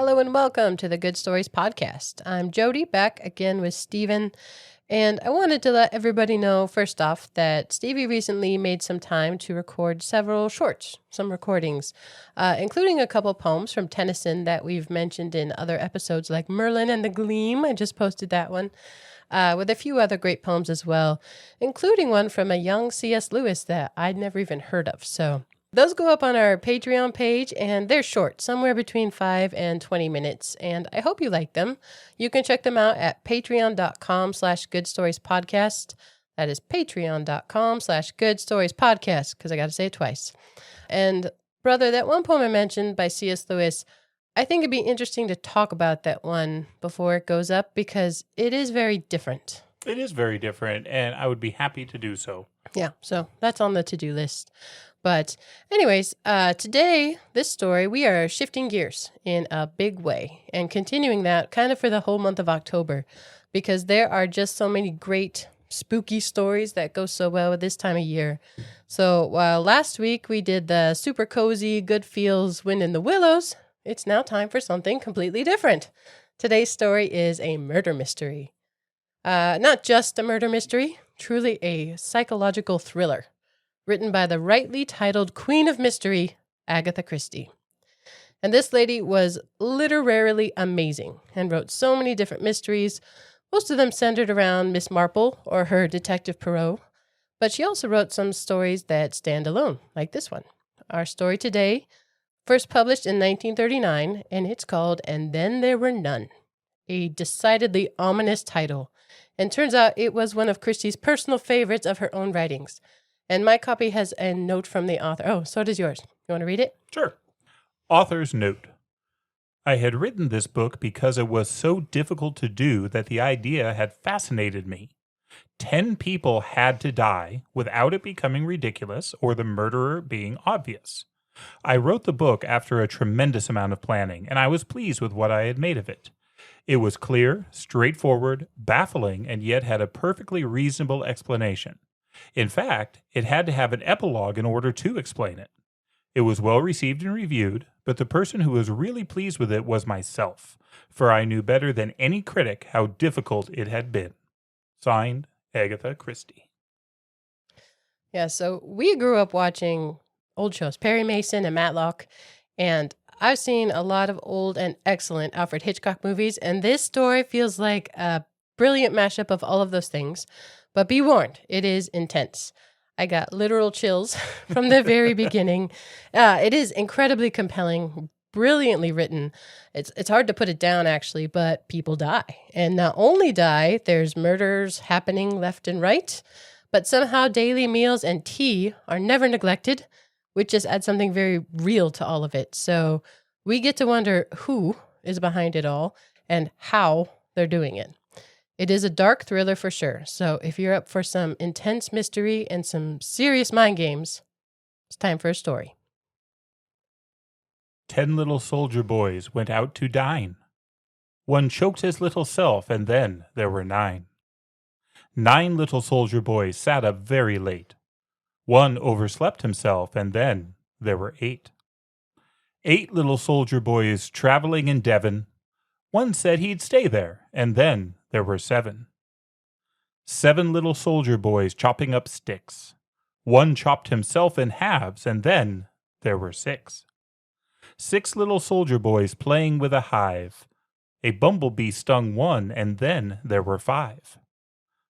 Hello and welcome to the Good Stories Podcast. I'm Jody, back again with Steven, and I wanted to let everybody know, first off, that Stevie recently made some time to record several shorts, some recordings, including a couple poems from Tennyson that we've mentioned in other episodes like Merlin and the Gleam. I just posted that one, with a few other great poems as well, including one from a young C.S. Lewis that I'd never even heard of. So those go up on our Patreon page, and they're short, somewhere between 5 and 20 minutes, and I hope you like them. You can check them out at patreon.com/goodstoriespodcast. That is patreon.com/goodstoriespodcast, because I got to say it twice. And, brother, that one poem I mentioned by C.S. Lewis, I think it'd be interesting to talk about that one before it goes up, because it is very different. It is very different, and I would be happy to do so. Yeah, so that's on the to-do list. But anyways, today, this story, we are shifting gears in a big way and continuing that kind of for the whole month of October, because there are just so many great spooky stories that go so well with this time of year. So while last week we did the super cozy, good feels, wind in the willows, it's now time for something completely different. Today's story is a murder mystery. Not just a murder mystery, truly a psychological thriller, written by the rightly titled Queen of Mystery, Agatha Christie. And this lady was literarily amazing and wrote so many different mysteries, most of them centered around Miss Marple or her Detective Poirot, but she also wrote some stories that stand alone, like this one. Our story today, first published in 1939, and it's called And Then There Were None, a decidedly ominous title, and turns out it was one of Christie's personal favorites of her own writings. And my copy has a note from the author. Oh, so does yours. You want to read it? Sure. Author's note. I had written this book because it was so difficult to do that the idea had fascinated me. 10 people had to die without it becoming ridiculous or the murderer being obvious. I wrote the book after a tremendous amount of planning, and I was pleased with what I had made of it. It was clear, straightforward, baffling, and yet had a perfectly reasonable explanation. In fact, it had to have an epilogue in order to explain it. It was well received and reviewed, but the person who was really pleased with it was myself, for I knew better than any critic how difficult it had been. Signed, Agatha Christie. Yeah, so we grew up watching old shows, Perry Mason and Matlock, and I've seen a lot of old and excellent Alfred Hitchcock movies, and this story feels like a brilliant mashup of all of those things. But be warned, it is intense. I got literal chills from the very beginning. It is incredibly compelling, brilliantly written. It's hard to put it down, actually, but people die. And not only die, there's murders happening left and right, but somehow daily meals and tea are never neglected, which just adds something very real to all of it. So we get to wonder who is behind it all and how they're doing it. It is a dark thriller for sure, so if you're up for some intense mystery and some serious mind games, it's time for a story. 10 little soldier boys went out to dine. One choked his little self, and then there were 9. 9 little soldier boys sat up very late. One overslept himself, and then there were 8. 8 little soldier boys traveling in Devon. One said he'd stay there, and then there were 7. 7 little soldier boys chopping up sticks. One chopped himself in halves, and then there were 6. 6 little soldier boys playing with a hive. A bumblebee stung one, and then there were 5.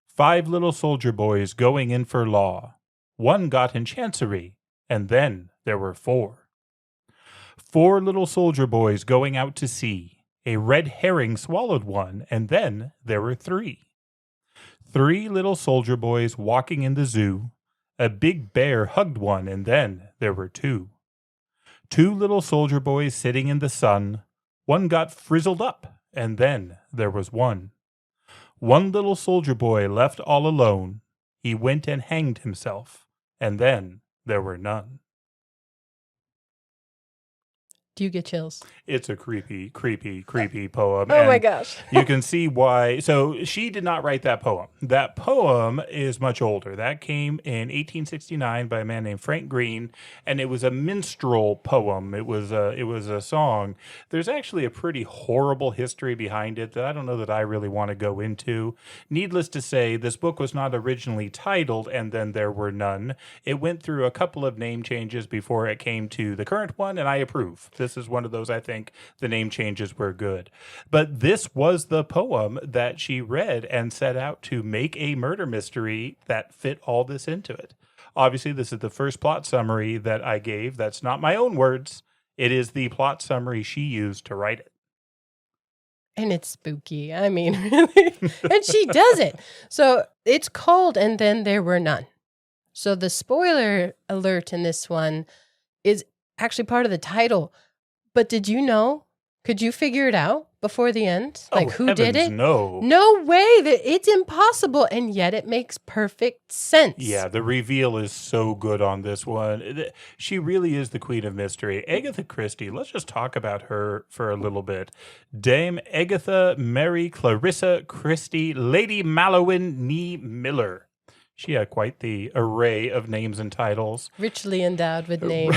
5 little soldier boys going in for law. One got in chancery, and then there were 4. 4 little soldier boys going out to sea. A red herring swallowed one, and then there were 3. 3 little soldier boys walking in the zoo. A big bear hugged one, and then there were 2. 2 little soldier boys sitting in the sun. One got frizzled up, and then there was 1. 1 little soldier boy left all alone. He went and hanged himself, and then there were none. Do you get chills? It's a creepy, creepy, creepy poem. Oh my And gosh. you can see why. So she did not write that poem. That poem is much older. That came in 1869 by a man named Frank Green, and it was a minstrel poem. It was a song. There's actually a pretty horrible history behind it that I don't know that I really want to go into. Needless to say, this book was not originally titled "And Then There Were None." It went through a couple of name changes before it came to the current one, and I approve. This is one of those, I think the name changes were good. But this was the poem that she read and set out to make a murder mystery that fit all this into it. Obviously, this is the first plot summary that I gave. That's not my own words. It is the plot summary she used to write it. And it's spooky. I mean, really. And she does it. So it's called And Then There Were None. So the spoiler alert in this one is actually part of the title. But did you know? Could you figure it out before the end? Like who did it? No. No way. That it's impossible. And yet it makes perfect sense. Yeah, the reveal is so good on this one. She really is the queen of mystery. Agatha Christie, let's just talk about her for a little bit. Dame Agatha Mary Clarissa Christie, Lady Malowin Nee Miller. She had quite the array of names and titles. Richly endowed with names.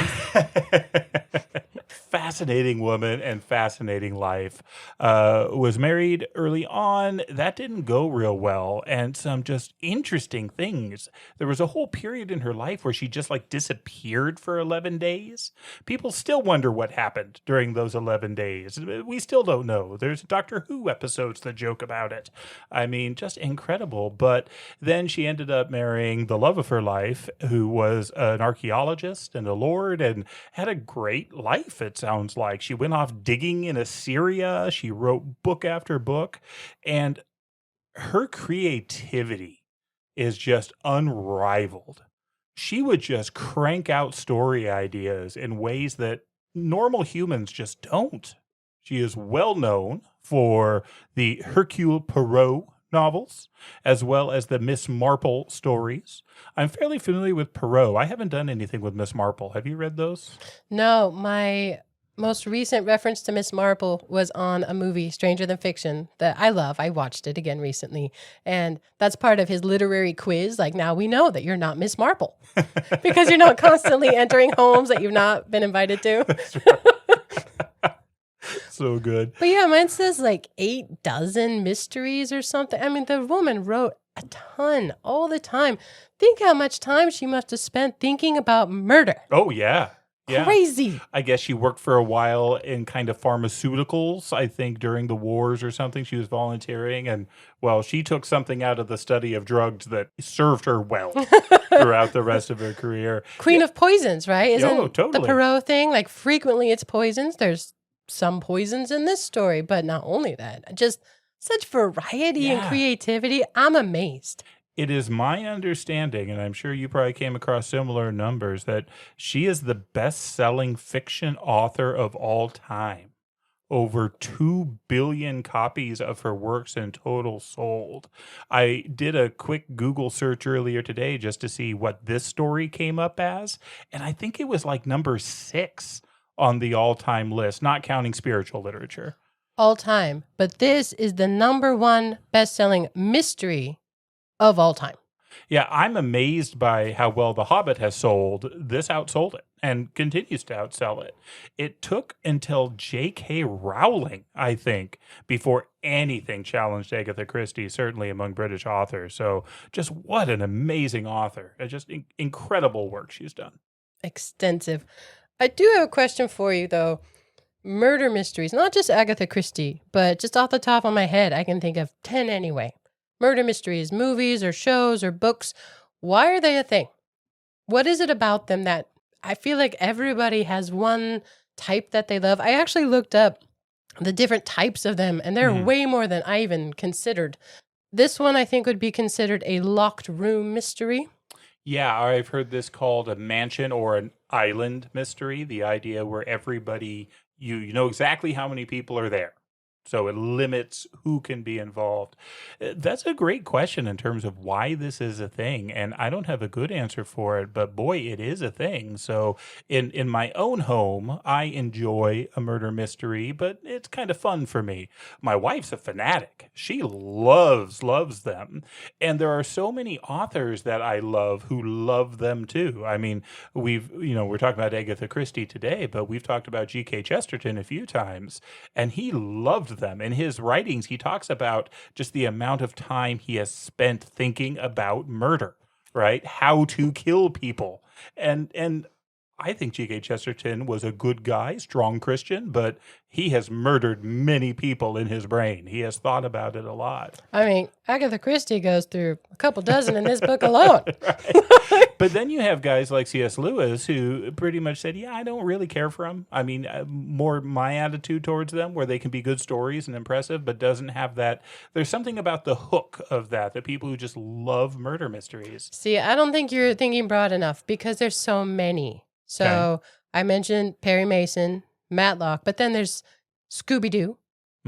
Fascinating woman and fascinating life. Was married early on. That didn't go real well. And some just interesting things. There was a whole period in her life where she just like disappeared for 11 days. People still wonder what happened during those 11 days. We still don't know. There's Doctor Who episodes that joke about it. I mean, just incredible. But then she ended up marrying the love of her life, who was an archaeologist and a lord and had a great life, it sounds like. She went off digging in Assyria. She wrote book after book. And her creativity is just unrivaled. She would just crank out story ideas in ways that normal humans just don't. She is well known for the Hercule Poirot novels, as well as the Miss Marple stories. I'm fairly familiar with Poirot. I haven't done anything with Miss Marple. Have you read those? No, my most recent reference to Miss Marple was on a movie, Stranger Than Fiction, that I love. I watched it again recently. And that's part of his literary quiz. Like, now we know that you're not Miss Marple because you're not constantly entering homes that you've not been invited to. So good. But yeah, mine says like 8 dozen mysteries or something. I mean, the woman wrote a ton all the time. Think how much time she must have spent thinking about murder. Oh, yeah. Yeah. Crazy. I guess she worked for a while in kind of pharmaceuticals, I think during the wars or something. She was volunteering. And, well, she took something out of the study of drugs that served her well throughout the rest of her career. Queen of poisons, right? Isn't totally. the Poirot thing, like frequently it's poisons? There's some poisons in this story, but not only that. Just such variety and creativity. I'm amazed. It is my understanding, and I'm sure you probably came across similar numbers, that she is the best-selling fiction author of all time. Over 2 billion copies of her works in total sold. I did a quick Google search earlier today just to see what this story came up as, and I think it was like number 6 on the all-time list, not counting spiritual literature. All time. But this is the #1 best-selling mystery of all time. Yeah, I'm amazed by how well The Hobbit has sold. This outsold it and continues to outsell it. It took until J.K. Rowling, I think, before anything challenged Agatha Christie, certainly among British authors. So just what an amazing author. Just incredible work she's done. Extensive. I do have a question for you, though. Murder mysteries, not just Agatha Christie, but just off the top of my head, I can think of 10 anyway. Murder mysteries, movies or shows or books. Why are they a thing? What is it about them that I feel like everybody has one type that they love? I actually looked up the different types of them, and there are way more than I even considered. This one I think would be considered a locked room mystery. Yeah, I've heard this called a mansion or an island mystery. The idea where everybody, you know exactly how many people are there. So it limits who can be involved. That's a great question in terms of why this is a thing. And I don't have a good answer for it, but boy, it is a thing. So in my own home, I enjoy a murder mystery, but it's kind of fun for me. My wife's a fanatic. She loves them. And there are so many authors that I love who love them too. I mean, we're talking about Agatha Christie today, but we've talked about G.K. Chesterton a few times, and he loved them. In his writings, he talks about just the amount of time he has spent thinking about murder, right? How to kill people. And I think G.K. Chesterton was a good guy, strong Christian, but he has murdered many people in his brain. He has thought about it a lot. I mean, Agatha Christie goes through a couple dozen in this book alone. But then you have guys like C.S. Lewis who pretty much said, yeah, I don't really care for them. I mean, more my attitude towards them, where they can be good stories and impressive, but doesn't have that. There's something about the hook of that people who just love murder mysteries. See, I don't think you're thinking broad enough because there's so many. So Okay. I mentioned Perry Mason, Matlock, but then there's Scooby-Doo.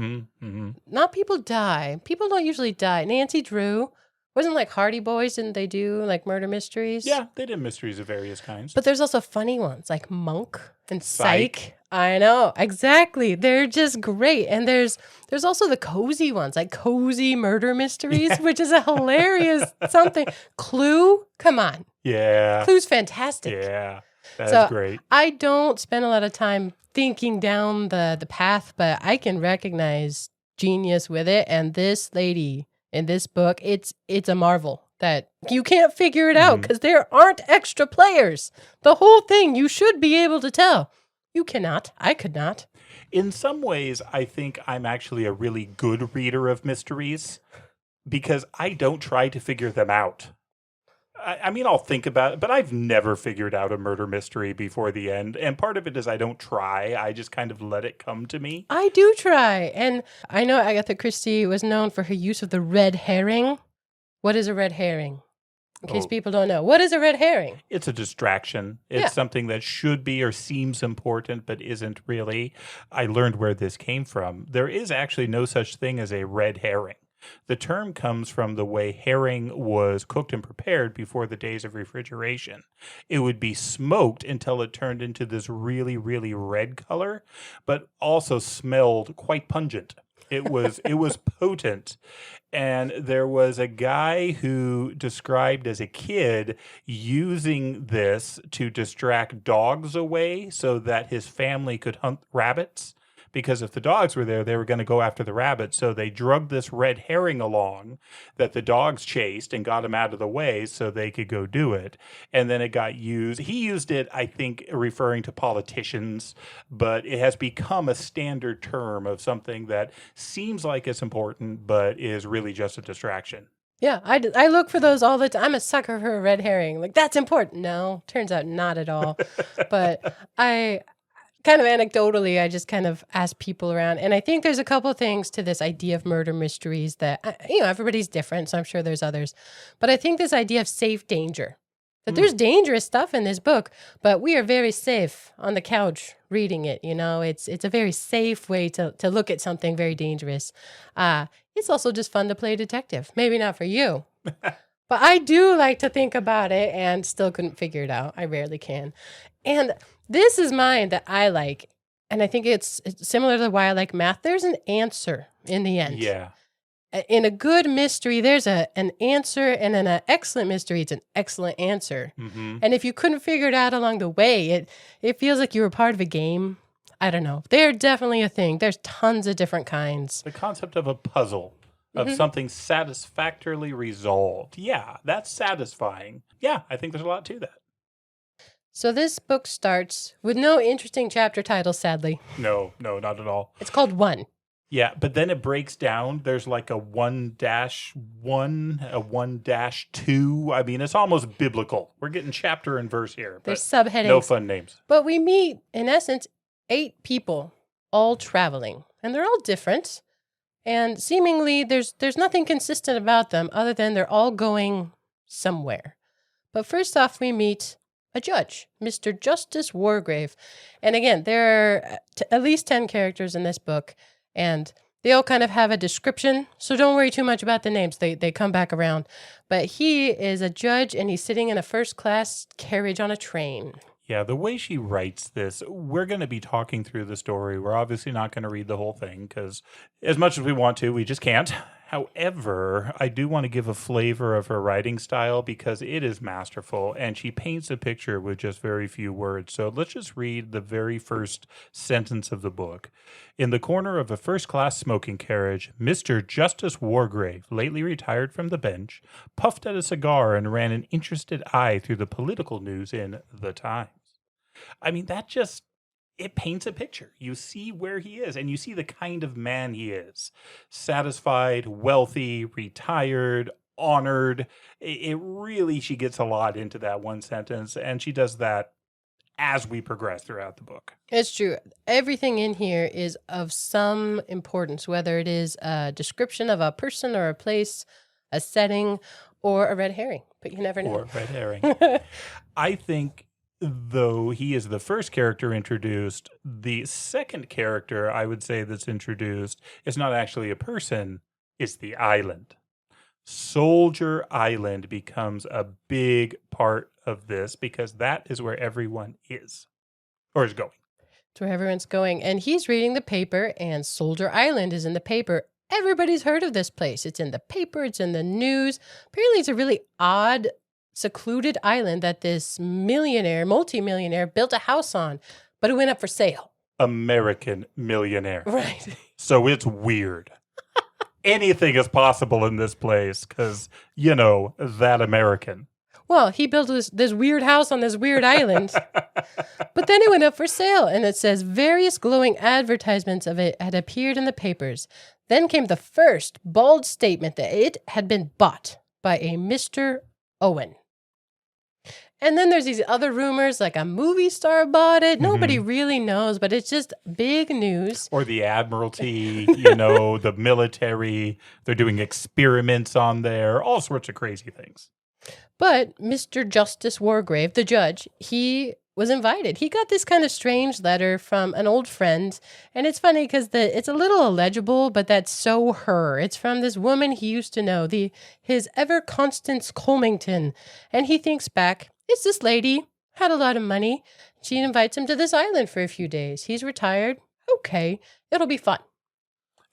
Mm-hmm. Not people die. People don't usually die. Nancy Drew. Wasn't like Hardy Boys, didn't they do like murder mysteries? Yeah, they did mysteries of various kinds. But there's also funny ones like Monk and Psych. Psych. I know, exactly. They're just great. And there's also the cozy ones, like cozy murder mysteries, which is a hilarious something. Clue, come on. Yeah. Clue's fantastic. Yeah, that's great. I don't spend a lot of time thinking down the path, but I can recognize genius with it. And this lady in this book, it's a marvel that you can't figure it out because there aren't extra players. The whole thing, you should be able to tell. You cannot. I could not. In some ways, I think I'm actually a really good reader of mysteries because I don't try to figure them out. I mean, I'll think about it, but I've never figured out a murder mystery before the end. And part of it is I don't try. I just kind of let it come to me. I do try. And I know Agatha Christie was known for her use of the red herring. What is a red herring? In case people don't know. What is a red herring? It's a distraction. It's something that should be or seems important, but isn't really. I learned where this came from. There is actually no such thing as a red herring. The term comes from the way herring was cooked and prepared before the days of refrigeration. It would be smoked until it turned into this really, really red color, but also smelled quite pungent. It was potent. And there was a guy who described as a kid using this to distract dogs away so that his family could hunt rabbits. Because if the dogs were there, they were going to go after the rabbits. So they drugged this red herring along that the dogs chased and got him out of the way so they could go do it. And then it got used. He used it, I think, referring to politicians, but it has become a standard term of something that seems like it's important, but is really just a distraction. Yeah, I look for those all the time. I'm a sucker for a red herring. Like, that's important. No, turns out not at all. But I kind of anecdotally, I just kind of ask people around. And I think there's a couple things to this idea of murder mysteries that, everybody's different. So I'm sure there's others. But I think this idea of safe danger, that there's dangerous stuff in this book, but we are very safe on the couch reading it. It's a very safe way to look at something very dangerous. It's also just fun to play detective. Maybe not for you. But I do like to think about it and still couldn't figure it out. I rarely can. And this is mine that I like. And I think it's similar to why I like math. There's an answer in the end. Yeah. In a good mystery, there's an answer. And in an excellent mystery, it's an excellent answer. Mm-hmm. And if you couldn't figure it out along the way, it feels like you were part of a game. I don't know. They're definitely a thing. There's tons of different kinds. The concept of a puzzle. Of something satisfactorily resolved. Yeah, that's satisfying. Yeah, I think there's a lot to that. So this book starts with no interesting chapter title, sadly. No, not at all. It's called One. Yeah, but then it breaks down. There's like a 1-1, a 1-2. I mean, it's almost biblical. We're getting chapter and verse here. There's subheadings. No fun names. But we meet, in essence, 8 people all traveling. And they're all different. And seemingly, there's nothing consistent about them other than they're all going somewhere. But first off, we meet a judge, Mr. Justice Wargrave. And again, there are at least 10 characters in this book. And They all kind of have a description, so don't worry too much about the names. They come back around. But he is a judge, and he's sitting in a first-class carriage on a train. Yeah, the way she writes this, we're going to be talking through the story. We're obviously not going to read the whole thing because, as much as we want to, we just can't. However, I do want to give a flavor of her writing style because it is masterful and she paints a picture with just very few words. So let's just read the very first sentence of the book. In the corner of a first-class smoking carriage, Mr. Justice Wargrave, lately retired from the bench, puffed at a cigar and ran an interested eye through the political news in The Times. I mean, it paints a picture. You see where he is, and you see the kind of man he is. Satisfied, wealthy, retired, honored. It really, she gets a lot into that one sentence, and she does that as we progress throughout the book. It's true. Everything in here is of some importance, whether it is a description of a person or a place, a setting, or a red herring. But you never know. Or a red herring. I think, though he is the first character introduced, the second character I would say that's introduced is not actually a person, it's the island. Soldier Island becomes a big part of this because that is where everyone is or is going. It's where everyone's going. And he's reading the paper, and Soldier Island is in the paper. Everybody's heard of this place. It's in the paper, it's in the news. Apparently, it's a really odd, secluded island that this multimillionaire built a house on, but it went up for sale. American millionaire. Right. So it's weird. Anything is possible in this place because, that American. Well, he built this weird house on this weird island, but then it went up for sale, and it says various glowing advertisements of it had appeared in the papers. Then came the first bold statement that it had been bought by a Mr. Owen. And then there's these other rumors, like a movie star bought it. Nobody really knows, but it's just big news. Or the Admiralty, the military. They're doing experiments on there, all sorts of crazy things. But Mr. Justice Wargrave, the judge, he was invited. He got this kind of strange letter from an old friend. And it's funny because it's a little illegible, but that's so her. It's from this woman he used to know, his ever-Constance Colmington. And he thinks back, it's this lady, had a lot of money. She invites him to this island for a few days. He's retired. Okay, it'll be fun.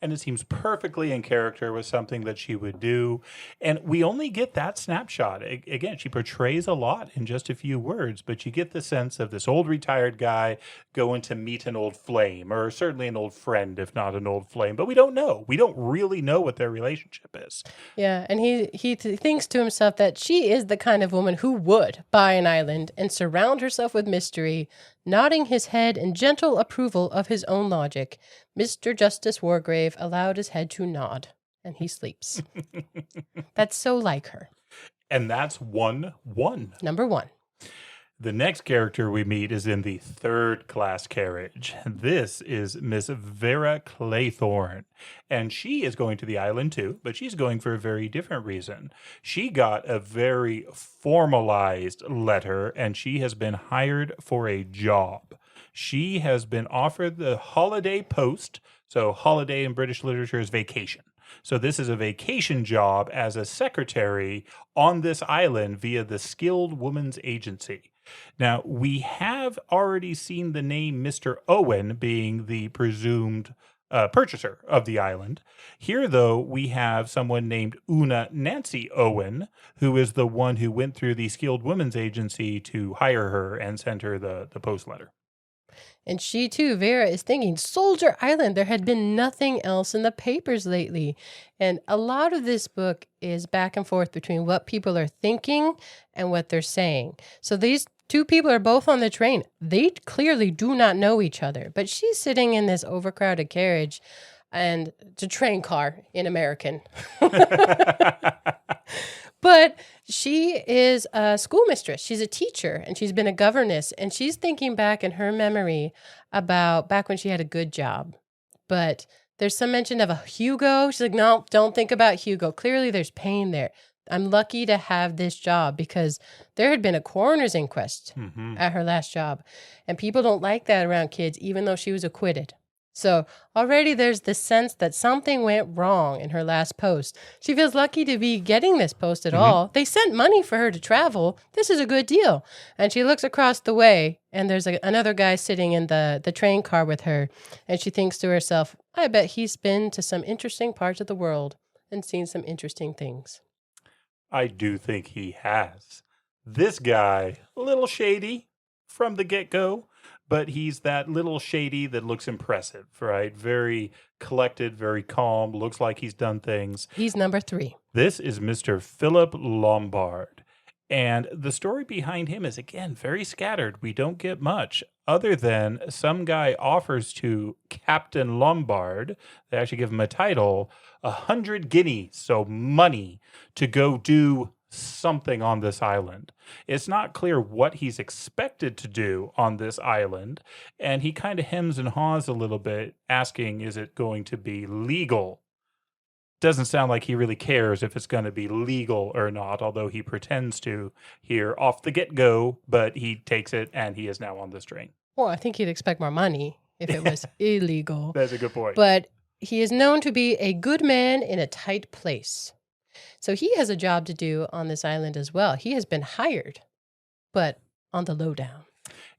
And it seems perfectly in character with something that she would do. And we only get that snapshot. Again, she portrays a lot in just a few words, but you get the sense of this old retired guy going to meet an old flame, or certainly an old friend, if not an old flame. But we don't know. We don't really know what their relationship is. Yeah, and he thinks to himself that she is the kind of woman who would buy an island and surround herself with mystery, nodding his head in gentle approval of his own logic. Mr. Justice Wargrave allowed his head to nod, and he sleeps. That's so like her. And that's 1-1. Number 1. The next character we meet is in the third class carriage. This is Miss Vera Claythorne, and she is going to the island too, but she's going for a very different reason. She got a very formalized letter, and she has been hired for a job. She has been offered the holiday post. So holiday in British literature is vacation. So this is a vacation job as a secretary on this island via the Skilled Women's Agency. Now, we have already seen the name Mr. Owen being the presumed purchaser of the island. Here, though, we have someone named Una Nancy Owen, who is the one who went through the Skilled Women's Agency to hire her and send her the post letter. And she too, Vera, is thinking, Soldier Island, there had been nothing else in the papers lately. And a lot of this book is back and forth between what people are thinking and what they're saying. So these two people are both on the train. They clearly do not know each other, but she's sitting in this overcrowded carriage, and it's a train car in American. But she is a schoolmistress. She's a teacher, and she's been a governess, and she's thinking back in her memory about back when she had a good job. But there's some mention of a Hugo. She's like, no, don't think about Hugo. Clearly there's pain there. I'm lucky to have this job because there had been a coroner's inquest at her last job, and people don't like that around kids, even though she was acquitted. So already there's this sense that something went wrong in her last post. She feels lucky to be getting this post at all. They sent money for her to travel. This is a good deal. And she looks across the way, and there's another guy sitting in the train car with her. And she thinks to herself, I bet he's been to some interesting parts of the world and seen some interesting things. I do think he has. This guy, a little shady from the get-go, but he's that little shady that looks impressive, right? Very collected, very calm, looks like he's done things. He's number 3. This is Mr. Philip Lombard. And the story behind him is, again, very scattered. We don't get much other than some guy offers to Captain Lombard, they actually give him a title, 100 guineas, so money, to go do something on this island. It's not clear what he's expected to do on this island, and he kind of hems and haws a little bit, asking, is it going to be legal? Doesn't sound like he really cares if it's going to be legal or not, although he pretends to here off the get-go, but he takes it and he is now on this train. Well, I think you'd expect more money if it was illegal. That's a good point. But he is known to be a good man in a tight place. So he has a job to do on this island as well. He has been hired, but on the lowdown.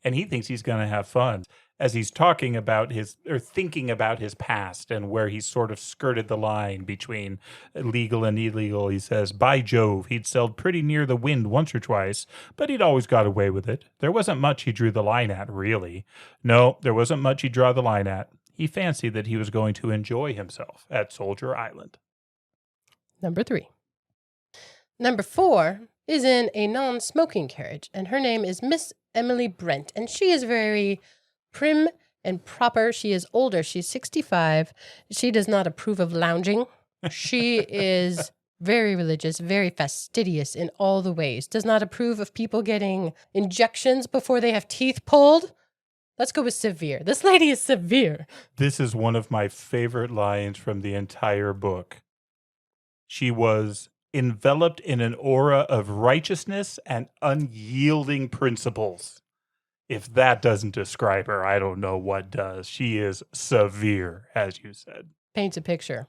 And he thinks he's going to have fun. As he's talking about thinking about his past and where he's sort of skirted the line between legal and illegal, he says, by Jove, he'd sailed pretty near the wind once or twice, but he'd always got away with it. There wasn't much he drew the line at, really. No, there wasn't much he'd draw the line at. He fancied that he was going to enjoy himself at Soldier Island. Number 3. Number 4 is in a non-smoking carriage, and her name is Miss Emily Brent, and she is very prim and proper. She is older. She's 65. She does not approve of lounging. She is very religious, very fastidious in all the ways. Does not approve of people getting injections before they have teeth pulled. Let's go with severe. This lady is severe. This is one of my favorite lines from the entire book. She was enveloped in an aura of righteousness and unyielding principles. If that doesn't describe her, I don't know what does. She is severe, as you said. Paints a picture.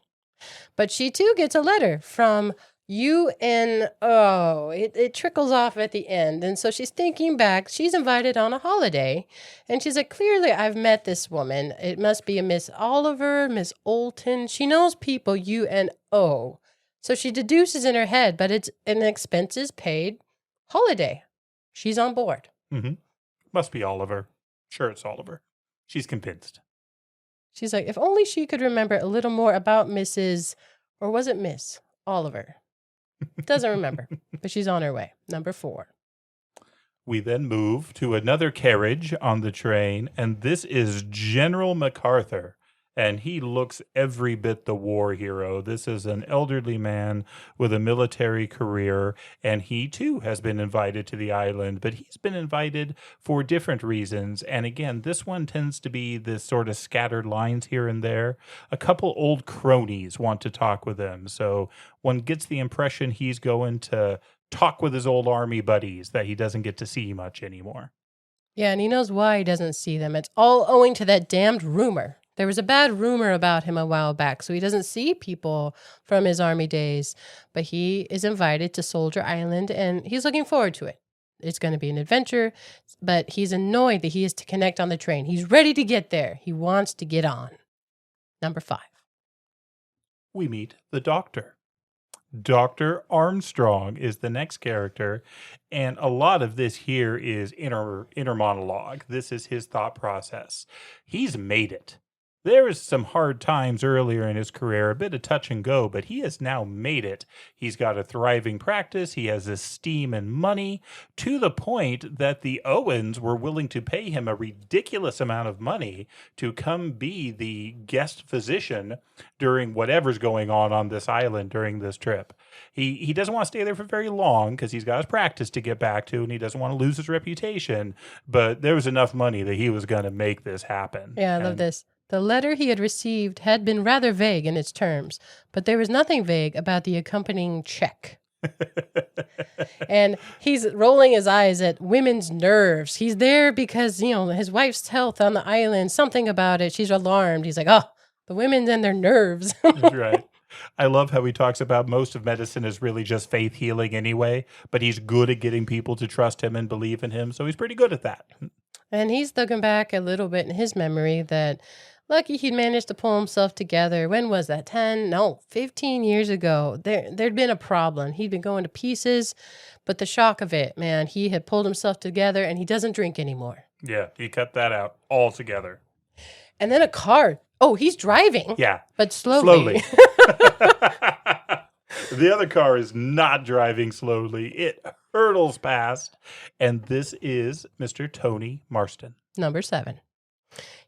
But she too gets a letter from UNO. It trickles off at the end. And so she's thinking back. She's invited on a holiday. And she's like, clearly I've met this woman. It must be a Miss Oliver, Miss Olton. She knows people, UNO. So she deduces in her head, but it's an expenses paid holiday. She's on board. Mm-hmm. Must be Oliver. Sure, it's Oliver. She's convinced. She's like, if only she could remember a little more about Mrs. or was it Miss Oliver? Doesn't remember, but she's on her way. Number 4. We then move to another carriage on the train, and this is General MacArthur. And he looks every bit the war hero. This is an elderly man with a military career, and he too has been invited to the island, but he's been invited for different reasons. And again, this one tends to be this sort of scattered lines here and there. A couple old cronies want to talk with him, so one gets the impression he's going to talk with his old army buddies that he doesn't get to see much anymore. Yeah, and he knows why he doesn't see them. It's all owing to that damned rumor. There was a bad rumor about him a while back, so he doesn't see people from his army days. But he is invited to Soldier Island, and he's looking forward to it. It's going to be an adventure, but he's annoyed that he is to connect on the train. He's ready to get there. He wants to get on. Number 5. We meet the Doctor. Dr. Armstrong is the next character, and a lot of this here is inner monologue. This is his thought process. He's made it. There was some hard times earlier in his career, a bit of touch and go, but he has now made it. He's got a thriving practice. He has esteem and money to the point that the Owens were willing to pay him a ridiculous amount of money to come be the guest physician during whatever's going on this island during this trip. He doesn't want to stay there for very long because he's got his practice to get back to, and he doesn't want to lose his reputation, but there was enough money that he was going to make this happen. Yeah, I love this. The letter he had received had been rather vague in its terms, but there was nothing vague about the accompanying check. And he's rolling his eyes at women's nerves. He's there because, his wife's health on the island, something about it. She's alarmed. He's like, oh, the women and their nerves. That's right. I love how he talks about most of medicine is really just faith healing anyway, but he's good at getting people to trust him and believe in him. So he's pretty good at that. And he's looking back a little bit in his memory that lucky he'd managed to pull himself together. When was that? 15 years ago. There'd been a problem. He'd been going to pieces, but the shock of it, man, he had pulled himself together and he doesn't drink anymore. Yeah, he cut that out altogether. And then a car. Oh, he's driving. Yeah. But slowly. The other car is not driving slowly. It hurtles past. And this is Mr. Tony Marston. Number 7.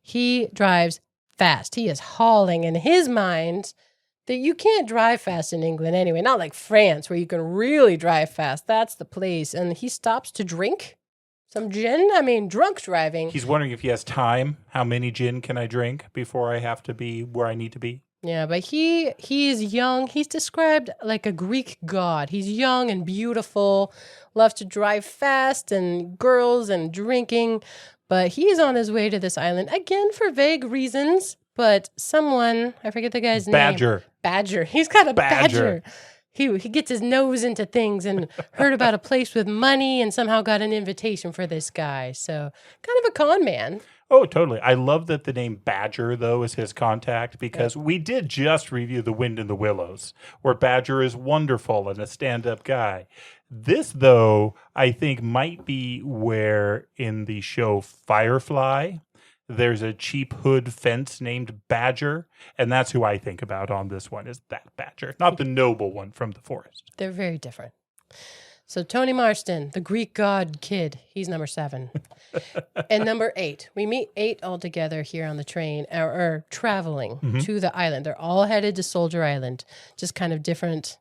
He drives fast. He is hauling in his mind that you can't drive fast in England anyway. Not like France where you can really drive fast. That's the place. And he stops to drink some gin. Drunk driving. He's wondering if he has time. How many gin can I drink before I have to be where I need to be? Yeah, but he is young. He's described like a Greek god. He's young and beautiful, loves to drive fast and girls and drinking. But he's on his way to this island, again, for vague reasons. But someone, I forget the guy's name. Badger. He's got a badger. He gets his nose into things and heard about a place with money and somehow got an invitation for this guy. So kind of a con man. Oh, totally. I love that the name Badger, though, is his contact because we did just review The Wind in the Willows, where Badger is wonderful and a stand-up guy. This, though, I think might be where in the show Firefly, there's a cheap hood fence named Badger, and that's who I think about on this one, is that Badger, not the noble one from the forest. They're very different. So Tony Marston, the Greek god kid, he's number 7. And number 8, we meet 8 altogether here on the train, or traveling to the island. They're all headed to Soldier Island, just kind of different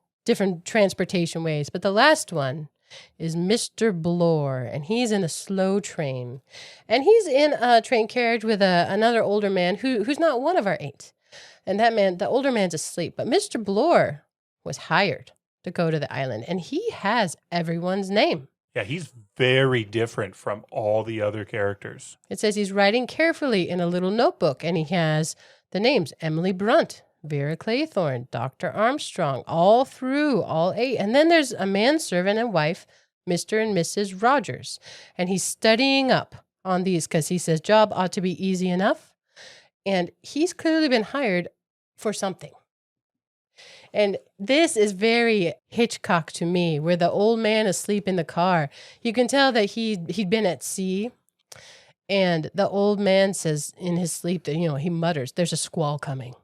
transportation ways. But the last one is Mr. Blore, and he's in a slow train. And he's in a train carriage with another older man who's not one of our 8. And that man, the older man's asleep. But Mr. Blore was hired to go to the island, and he has everyone's name. Yeah, he's very different from all the other characters. It says he's writing carefully in a little notebook, and he has the names Emily Brunt, Vera Claythorne, Dr. Armstrong, all 8. And then there's a manservant and wife, Mr. and Mrs. Rogers. And he's studying up on these because he says job ought to be easy enough. And he's clearly been hired for something. And this is very Hitchcock to me, where the old man asleep in the car. You can tell that he'd been at sea. And the old man says in his sleep that, he mutters, there's a squall coming.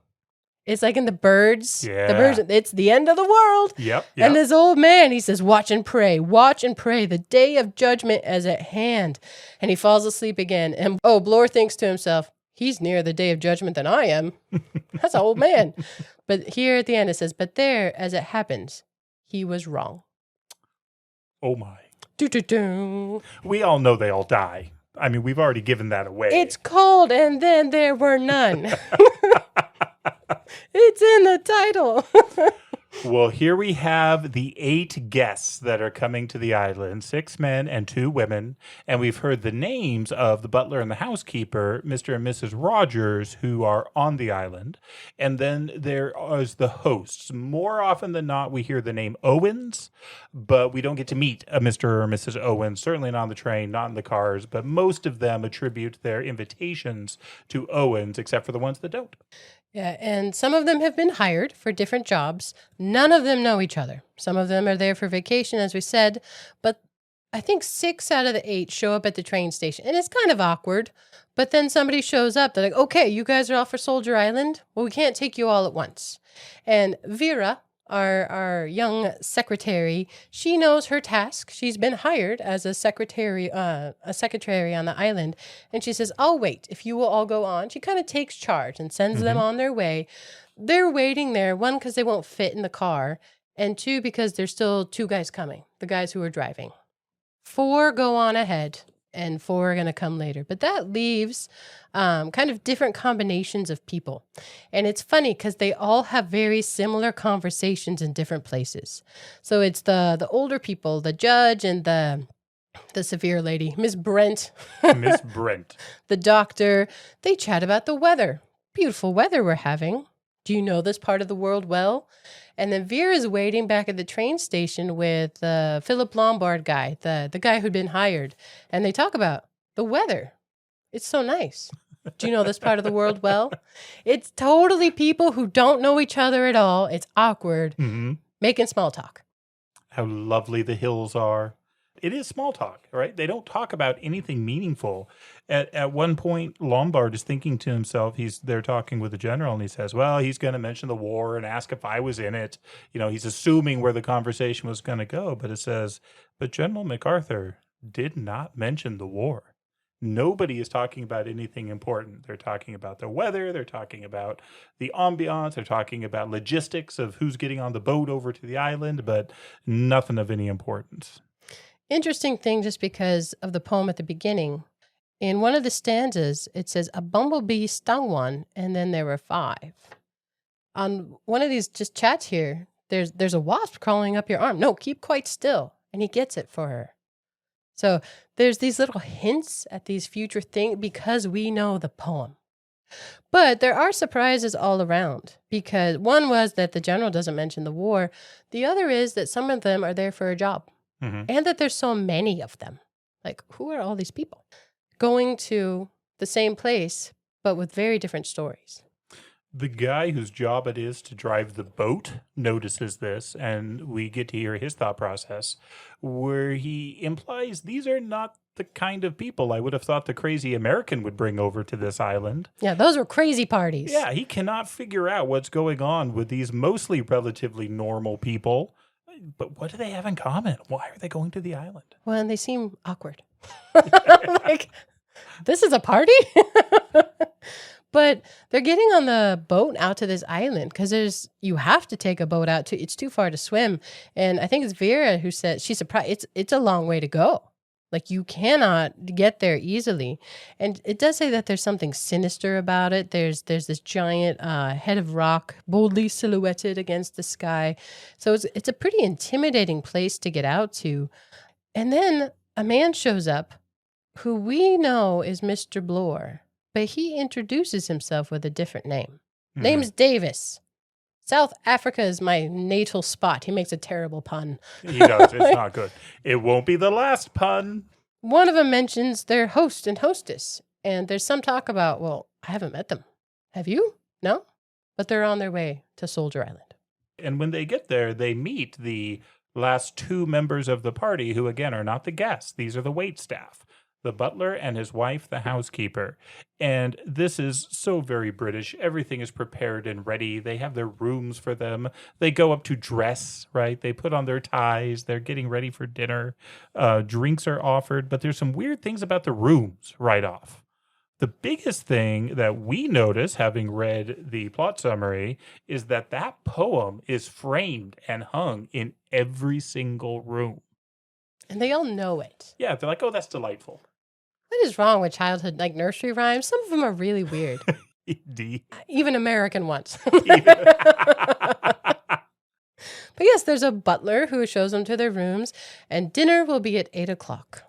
It's like in the birds. Yeah. The birds, it's the end of the world. Yep. And this old man, he says, watch and pray. The day of judgment is at hand. And he falls asleep again. And Blore thinks to himself, he's nearer the day of judgment than I am. That's an old man. But here at the end it says, but there, as it happens, he was wrong. Oh my. Do-do-do. We all know they all die. We've already given that away. It's called And Then There Were None. It's in the title. Well, here we have the 8 guests that are coming to the island, 6 men and 2 women. And we've heard the names of the butler and the housekeeper, Mr. and Mrs. Rogers, who are on the island. And then there is the hosts. More often than not, we hear the name Owens, but we don't get to meet a Mr. or Mrs. Owens, certainly not on the train, not in the cars. But most of them attribute their invitations to Owens, except for the ones that don't. Yeah, and some of them have been hired for different jobs. None of them know each other. Some of them are there for vacation, as we said, but I think 6 out of the 8 show up at the train station, and it's kind of awkward. But then somebody shows up. They're like, okay, you guys are off for Soldier Island? Well, we can't take you all at once. And Vera, our young secretary, she knows her task. She's been hired as a secretary on the island. And she says, I'll wait if you will all go on. She kind of takes charge and sends them on their way. They're waiting there, 1, because they won't fit in the car, and 2, because there's still 2 guys coming, the guys who are driving. 4 go on ahead, and 4 are going to come later. But that leaves kind of different combinations of people. And it's funny because they all have very similar conversations in different places. So it's the older people, the judge and the severe lady, Miss Brent, Miss Brent. the doctor. They chat about the weather. Beautiful weather we're having. Do you know this part of the world well? And then Vera is waiting back at the train station with the Philip Lombard guy, the guy who'd been hired. And they talk about the weather. It's so nice. Do you know this part of the world well? It's totally people who don't know each other at all. It's awkward, making small talk. How lovely the hills are. It is small talk, right? They don't talk about anything meaningful. At one point, Lombard is thinking to himself, they're talking with the general, and he says, well, he's going to mention the war and ask if I was in it. You know, he's assuming where the conversation was going to go, but it says, but General MacArthur did not mention the war. Nobody is talking about anything important. They're talking about the weather. They're talking about the ambiance. They're talking about logistics of who's getting on the boat over to the island, but nothing of any importance. Interesting thing, just because of the poem at the beginning. In one of the stanzas, it says, a bumblebee stung one, and then there were 5. On one of these just chats here, there's a wasp crawling up your arm. No, keep quite still. And he gets it for her. So there's these little hints at these future things because we know the poem. But there are surprises all around, because one was that the general doesn't mention the war. The other is that some of them are there for a job. And that there's so many of them. Like, who are all these people? Going to the same place, but with very different stories. The guy whose job it is to drive the boat notices this, and we get to hear his thought process, where he implies these are not the kind of people I would have thought the crazy American would bring over to this island. Yeah, those were crazy parties. Yeah, he cannot figure out what's going on with these mostly relatively normal people. But what do they have in common? Why are they going to the island? Well, and they seem awkward. Like, this is a party? But they're getting on the boat out to this island because you have to take a boat out to, it's too far to swim. And I think it's Vera who said she's surprised. It's a long way to go. Like, you cannot get there easily. And it does say that there's something sinister about it. There's this giant head of rock boldly silhouetted against the sky. So it's a pretty intimidating place to get out to. And then a man shows up who we know is Mr. Bloor, but he introduces himself with a different name. Name's Davis. South Africa is my natal spot. He makes a terrible pun. He does. It's not good. It won't be the last pun. One of them mentions their host and hostess. And there's some talk about, well, I haven't met them. Have you? No? But they're on their way to Soldier Island. And when they get there, they meet the last 2 members of the party who, again, are not the guests. These are the waitstaff. The butler and his wife, the housekeeper. And this is so very British. Everything is prepared and ready. They have their rooms for them. They go up to dress, right? They put on their ties. They're getting ready for dinner. Drinks are offered, but there's some weird things about the rooms right off. The biggest thing that we notice, having read the plot summary, is that poem is framed and hung in every single room. And they all know it. Yeah, they're like, oh, that's delightful. What is wrong with childhood, like nursery rhymes? Some of them are really weird. Indeed. Even American ones. But yes, there's a butler who shows them to their rooms, and dinner will be at 8:00.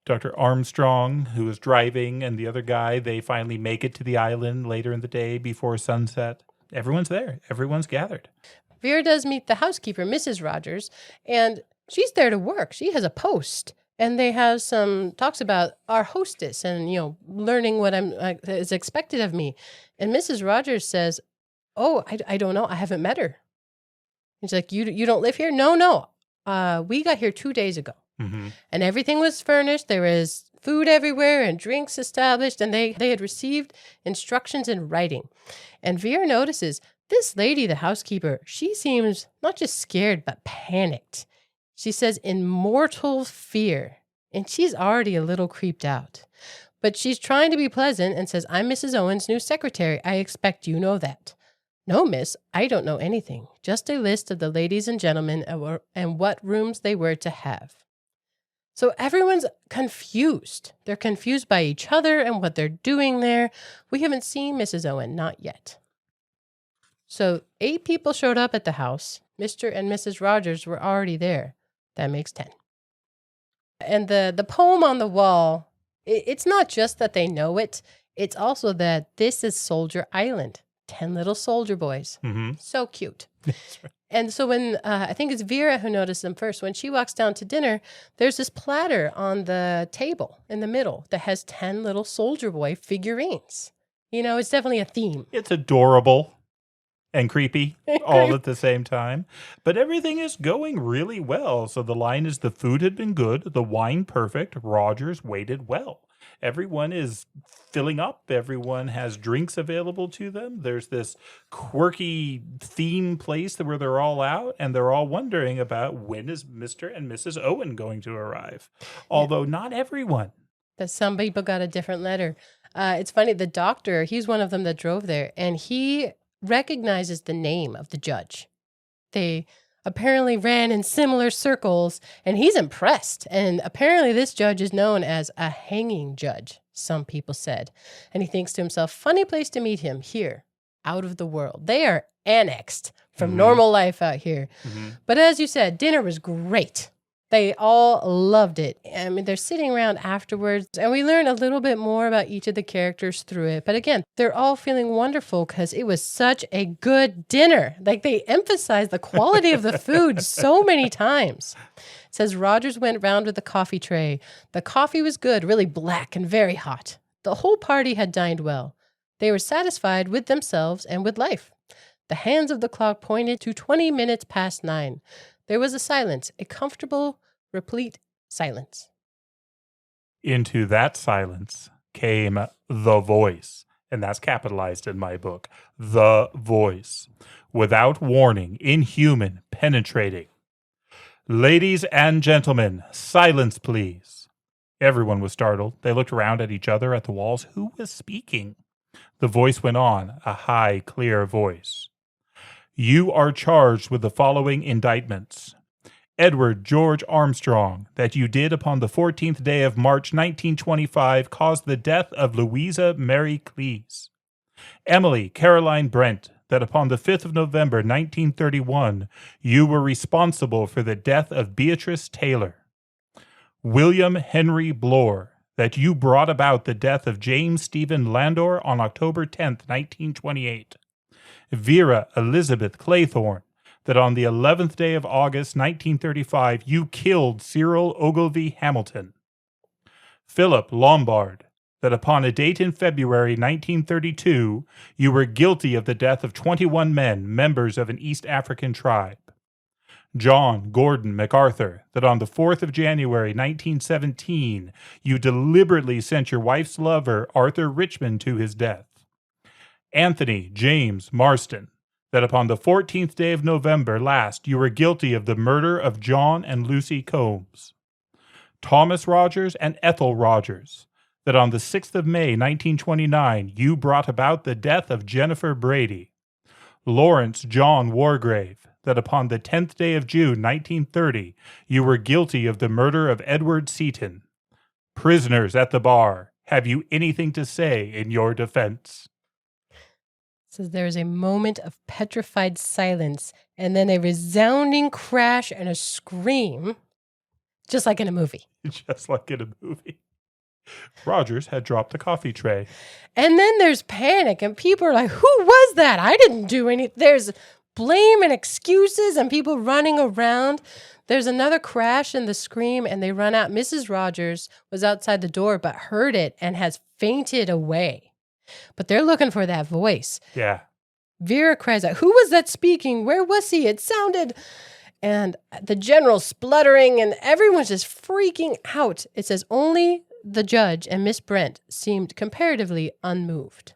Dr. Armstrong, who is driving, and the other guy, they finally make it to the island later in the day before sunset. Everyone's there. Everyone's gathered. Vera does meet the housekeeper, Mrs. Rogers, and she's there to work. She has a post. And they have some talks about our hostess and, learning what is expected of me. And Mrs. Rogers says, oh, I don't know. I haven't met her. And she's like, you don't live here? No. We got here 2 days ago. Mm-hmm. And everything was furnished. There was food everywhere and drinks established. And they had received instructions in writing. And Vera notices this lady, the housekeeper, she seems not just scared, but panicked. She says in mortal fear, and she's already a little creeped out. But she's trying to be pleasant and says, I'm Mrs. Owen's new secretary. I expect you know that. No, miss, I don't know anything. Just a list of the ladies and gentlemen and what rooms they were to have. So everyone's confused. They're confused by each other and what they're doing there. We haven't seen Mrs. Owen, not yet. So 8 people showed up at the house. Mr. and Mrs. Rogers were already there. That makes 10. And the poem on the wall, it's not just that they know it. It's also that this is Soldier Island. 10 little soldier boys. Mm-hmm. So cute. That's right. And so when, I think it's Vera who noticed them first, when she walks down to dinner, there's this platter on the table in the middle that has 10 little soldier boy figurines. You know, it's definitely a theme. It's adorable and creepy all at the same time. But everything is going really well. So the line is the food had been good, the wine perfect, Rogers waited well. Everyone is filling up. Everyone has drinks available to them. There's this quirky theme place where they're all out, and they're all wondering about when is Mr. and Mrs. Owen going to arrive. Although not everyone. That some people got a different letter. It's funny, the doctor, he's one of them that drove there, and he recognizes the name of the judge. They apparently ran in similar circles, and he's impressed. And apparently this judge is known as a hanging judge, some people said. And he thinks to himself, funny place to meet him here, out of the world. They are annexed from normal life out here. Mm-hmm. But as you said, dinner was great. They all loved it. I mean, they're sitting around afterwards, and we learn a little bit more about each of the characters through it. But again, they're all feeling wonderful because it was such a good dinner. Like, they emphasized the quality of the food so many times. It says Rogers went round with the coffee tray. The coffee was good, really black and very hot. The whole party had dined well. They were satisfied with themselves and with life. The hands of the clock pointed to 20 minutes past 9. There was a silence, a comfortable, replete silence. Into that silence came the voice, and that's capitalized in my book. The voice, without warning, inhuman, penetrating. Ladies and gentlemen, silence, please. Everyone was startled. They looked around at each other, at the walls. Who was speaking? The voice went on, a high, clear voice. You are charged with the following indictments. Edward George Armstrong, that you did upon the 14th day of March 1925 cause the death of Louisa Mary Cleese. Emily Caroline Brent, that upon the 5th of November 1931 you were responsible for the death of Beatrice Taylor. William Henry Blore, that you brought about the death of James Stephen Landor on October 10th, 1928. Vera Elizabeth Claythorne, that on the 11th day of August 1935 you killed Cyril Ogilvy Hamilton. Philip Lombard, that upon a date in February 1932 you were guilty of the death of 21 men, members of an East African tribe. John Gordon MacArthur, that on the 4th of January 1917 you deliberately sent your wife's lover Arthur Richmond to his death. Anthony James Marston, that upon the 14th day of November last you were guilty of the murder of John and Lucy Combs. Thomas Rogers and Ethel Rogers, that on the 6th of May 1929 you brought about the death of Jennifer Brady. Lawrence John Wargrave, that upon the 10th day of June 1930 you were guilty of the murder of Edward Seaton. Prisoners at the bar, have you anything to say in your defense? Says there is a moment of petrified silence and then a resounding crash and a scream, just like in a movie. Just like in a movie. Rogers had dropped the coffee tray. And then there's panic and people are like, who was that? I didn't do anything. There's blame and excuses and people running around. There's another crash and the scream and they run out. Mrs. Rogers was outside the door but heard it and has fainted away. But they're looking for that voice. Yeah. Vera cries out, who was that speaking? Where was he? It sounded... And the general spluttering and everyone's just freaking out. It says only the judge and Miss Brent seemed comparatively unmoved.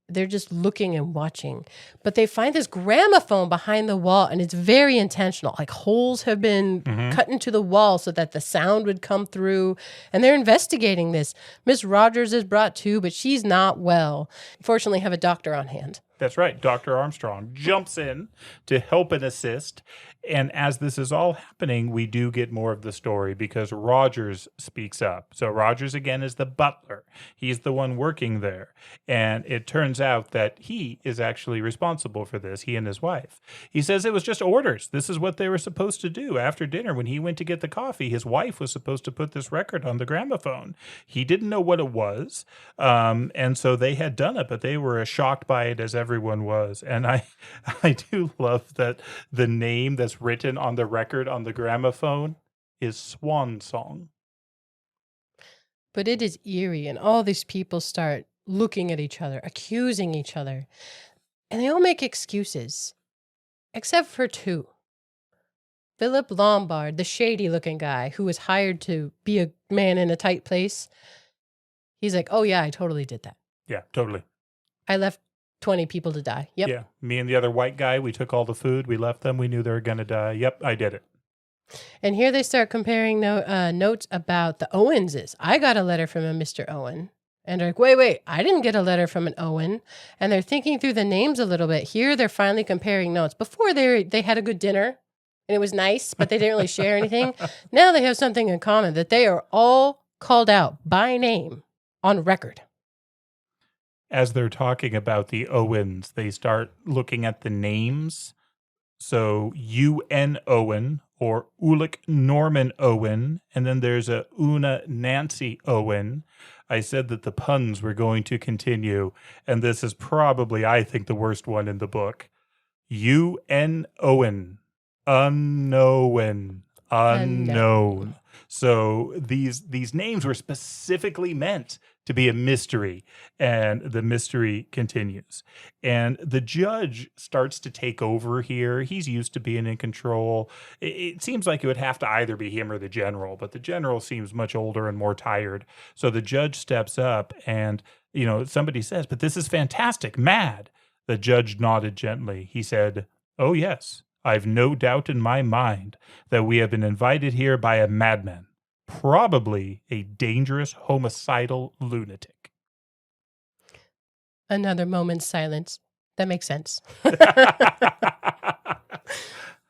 They're just looking and watching. But they find this gramophone behind the wall, and it's very intentional. Like holes have been cut into the wall so that the sound would come through. And they're investigating this. Miss Rogers is brought too, but she's not well. Fortunately, have a doctor on hand. That's right. Dr. Armstrong jumps in to help and assist. And as this is all happening, we do get more of the story because Rogers speaks up. So Rogers, again, is the butler. He's the one working there. And it turns out that he is actually responsible for this, he and his wife. He says it was just orders. This is what they were supposed to do. After dinner, when he went to get the coffee, his wife was supposed to put this record on the gramophone. He didn't know what it was. And so they had done it, but they were as shocked by it as everyone was. And I do love that the name that's written on the record on the gramophone is Swan Song. But it is eerie, and all these people start looking at each other, accusing each other, and they all make excuses, except for two. Philip Lombard, the shady-looking guy who was hired to be a man in a tight place, he's like, oh yeah, I totally did that. Yeah, totally. I left 20 people to die. Yep. Yeah, me and the other white guy, we took all the food, we left them, we knew they were going to die. Yep, I did it. And here they start comparing notes about the Owenses. I got a letter from a Mr. Owen. And they're like, wait, I didn't get a letter from an Owen. And they're thinking through the names a little bit. Here they're finally comparing notes. Before they had a good dinner and it was nice, but they didn't really share anything. Now they have something in common, that they are all called out by name on record. As they're talking about the Owens, they start looking at the names. So U.N. Owen or Ulick Norman Owen, and then there's a Una Nancy Owen. I said that the puns were going to continue, and this is probably, I think, the worst one in the book. U.N. Owen, unknown. So these names were specifically meant to be a mystery, and the mystery continues. And the judge starts to take over here. He's used to being in control. It seems like it would have to either be him or the general, but the general seems much older and more tired. So the judge steps up and, somebody says, but this is fantastic, mad. The judge nodded gently. He said, oh, yes, I've no doubt in my mind that we have been invited here by a madman. Probably a dangerous homicidal lunatic. Another moment's silence. That makes sense.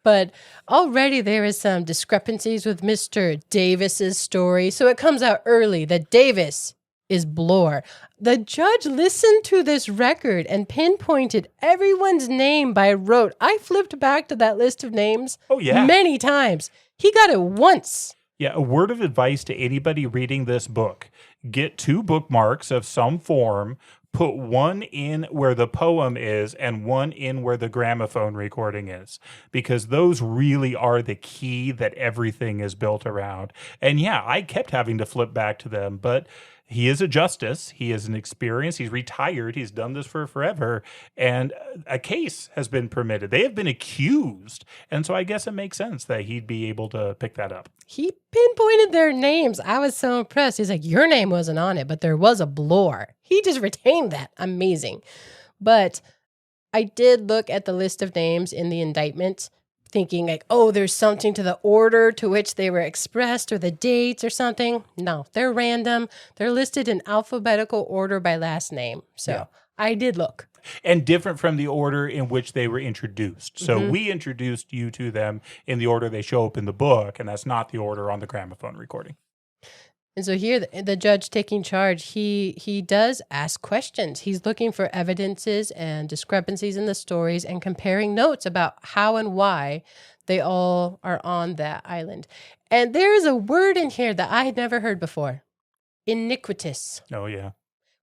But already there is some discrepancies with Mr. Davis's story. So it comes out early that Davis is Bloor. The judge listened to this record and pinpointed everyone's name by rote. I flipped back to that list of names many times. He got it once. Yeah, a word of advice to anybody reading this book. Get 2 bookmarks of some form, put one in where the poem is and one in where the gramophone recording is, because those really are the key that everything is built around. And yeah, I kept having to flip back to them, but he is a justice. He is an experience. He's retired. He's done this for forever. And a case has been permitted. They have been accused. And so I guess it makes sense that he'd be able to pick that up. He pinpointed their names. I was so impressed. He's like, your name wasn't on it, but there was a Bloor. He just retained that. Amazing. But I did look at the list of names in the indictment, thinking like, oh, there's something to the order to which they were expressed or the dates or something. No, they're random. They're listed in alphabetical order by last name. So I did look. And different from the order in which they were introduced. So we introduced you to them in the order they show up in the book, and that's not the order on the gramophone recording. And so here, the judge taking charge, he does ask questions. He's looking for evidences and discrepancies in the stories and comparing notes about how and why they all are on that island. And there is a word in here that I had never heard before. Iniquitous. Oh, yeah.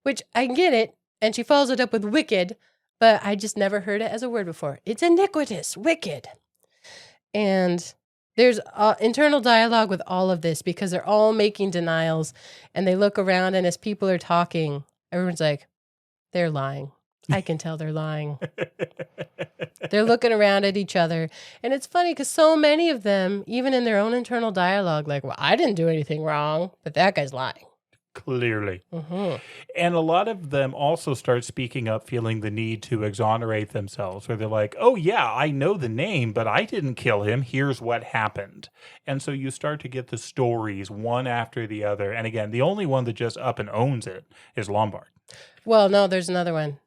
Which I get it, and she follows it up with wicked, but I just never heard it as a word before. It's iniquitous, wicked. And there's internal dialogue with all of this because they're all making denials, and they look around, and as people are talking, everyone's like, they're lying. I can tell they're lying. They're looking around at each other. And it's funny because so many of them, even in their own internal dialogue, like, well, I didn't do anything wrong, but that guy's lying. Clearly. And a lot of them also start speaking up, feeling the need to exonerate themselves, where they're like, oh, yeah, I know the name, but I didn't kill him. Here's what happened. And so you start to get the stories one after the other. And again, the only one that just up and owns it is Lombard. Well, no, there's another one.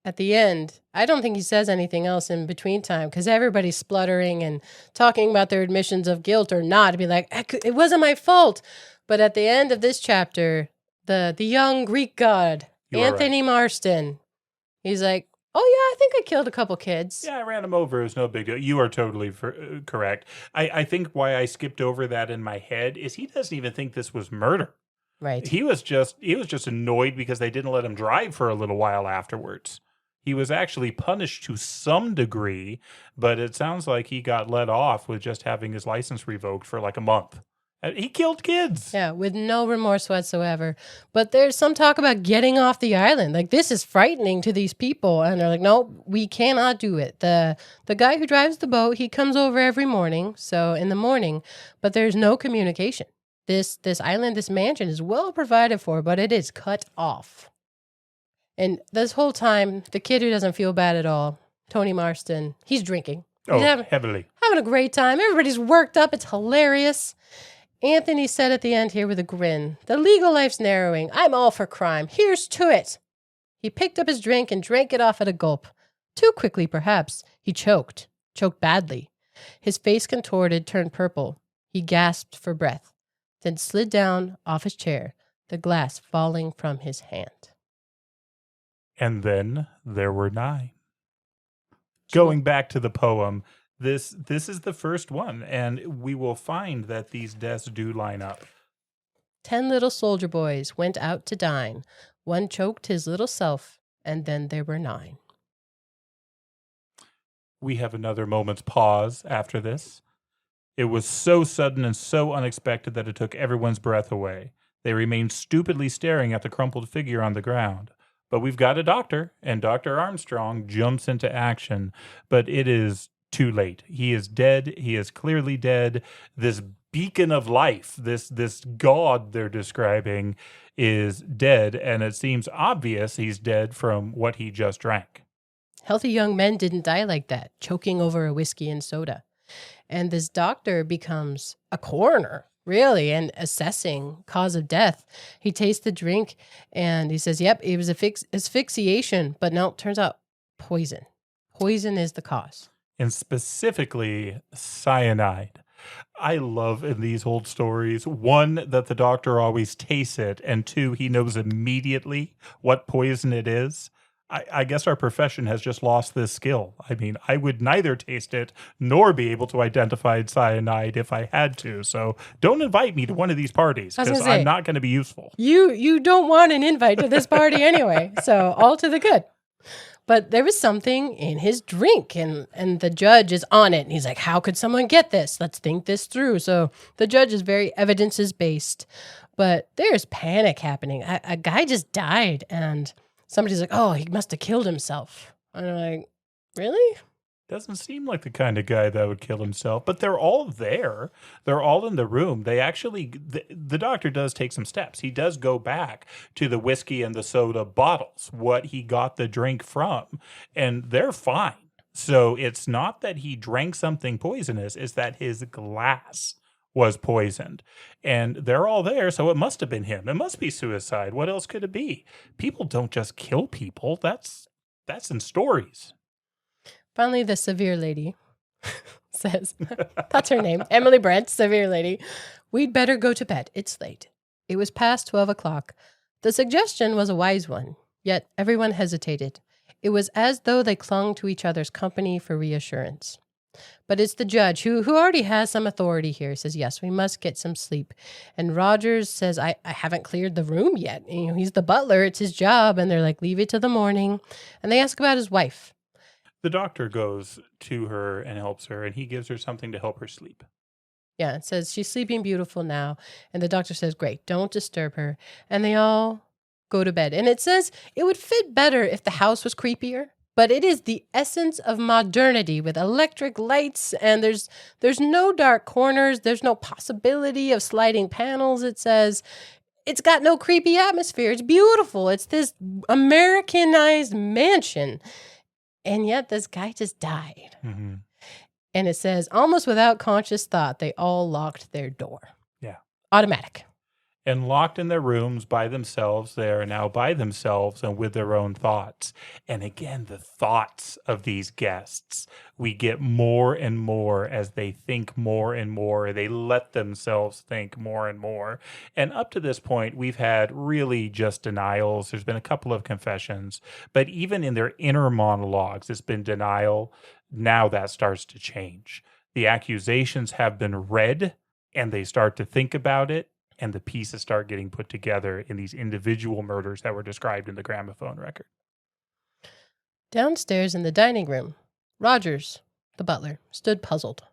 at the end, I don't think he says anything else in between time because everybody's spluttering and talking about their admissions of guilt or not. To be like, it wasn't my fault. But at the end of this chapter, the young Greek god, Anthony Marston, he's like, oh, yeah, I think I killed a couple kids. Yeah, I ran him over. It was no big deal. You are totally correct. I think why I skipped over that in my head is he doesn't even think this was murder. Right. He was just annoyed because they didn't let him drive for a little while afterwards. He was actually punished to some degree, but it sounds like he got let off with just having his license revoked for like a month. He killed kids. Yeah, with no remorse whatsoever. But there's some talk about getting off the island. Like, this is frightening to these people. And they're like, no, we cannot do it. The guy who drives the boat, he comes over every morning. So in the morning, but there's no communication. This island, this mansion is well provided for, but it is cut off. And this whole time, the kid who doesn't feel bad at all, Tony Marston, he's drinking. He's heavily. Having a great time. Everybody's worked up. It's hilarious. Anthony said at the end here with a grin, the legal life's narrowing. I'm all for crime. Here's to it. He picked up his drink and drank it off at a gulp. Too quickly, perhaps. He choked badly. His face contorted, turned purple. He gasped for breath, then slid down off his chair, the glass falling from his hand. And then there were 9. Going back to the poem, this is the first one, and we will find that these deaths do line up. 10 little soldier boys went out to dine. One choked his little self, and then there were 9. We have another moment's pause after this. It was so sudden and so unexpected that it took everyone's breath away. They remained stupidly staring at the crumpled figure on the ground. But we've got a doctor, and Dr. Armstrong jumps into action. But it is too late. He is dead. He is clearly dead. This beacon of life, this god they're describing, is dead, and it seems obvious he's dead from what he just drank. Healthy young men didn't die like that, choking over a whiskey and soda. And this doctor becomes a coroner, really, and assessing cause of death. He tastes the drink and he says, yep, it was asphyxiation, but no, turns out poison. Poison is the cause. And specifically cyanide. I love in these old stories, 1, that the doctor always tastes it, and 2, he knows immediately what poison it is. I guess our profession has just lost this skill. I mean, I would neither taste it nor be able to identify cyanide if I had to. So don't invite me to one of these parties because I'm not going to be useful. You don't want an invite to this party anyway. So all to the good. But there was something in his drink, and the judge is on it. And he's like, how could someone get this? Let's think this through. So the judge is very evidences-based. But there's panic happening. A guy just died, and somebody's like, oh, he must have killed himself. And I'm like, really? Doesn't seem like the kind of guy that would kill himself, but they're all there. They're all in the room. They actually, the doctor does take some steps. He does go back to the whiskey and the soda bottles, what he got the drink from, and they're fine. So it's not that he drank something poisonous, it's that his glass was poisoned. And they're all there, so it must have been him. It must be suicide. What else could it be? People don't just kill people. That's in stories. Finally, the severe lady says, that's her name, Emily Brent, severe lady, we'd better go to bed. It's late. It was past 12 o'clock. The suggestion was a wise one, yet everyone hesitated. It was as though they clung to each other's company for reassurance. But it's the judge who already has some authority here. Says, yes, we must get some sleep. And Rogers says, I haven't cleared the room yet. You know, he's the butler. It's his job. And they're like, leave it to the morning. And they ask about his wife. The doctor goes to her and helps her, and he gives her something to help her sleep. Yeah, it says she's sleeping beautiful now. And the doctor says, great, don't disturb her. And they all go to bed. And it says it would fit better if the house was creepier. But it is the essence of modernity with electric lights, and there's no dark corners. There's no possibility of sliding panels, it says. It's got no creepy atmosphere. It's beautiful. It's this Americanized mansion. And yet this guy just died. Mm-hmm. And it says, almost without conscious thought, they all locked their door. Yeah. Automatic. And locked in their rooms by themselves, they are now by themselves and with their own thoughts. And again, the thoughts of these guests, we get more and more as they think more and more. They let themselves think more and more. And up to this point, we've had really just denials. There's been a couple of confessions, but even in their inner monologues, it's been denial. Now that starts to change. The accusations have been read and they start to think about it, and the pieces start getting put together in these individual murders that were described in the gramophone record. Downstairs in the dining room, Rogers, the butler, stood puzzled.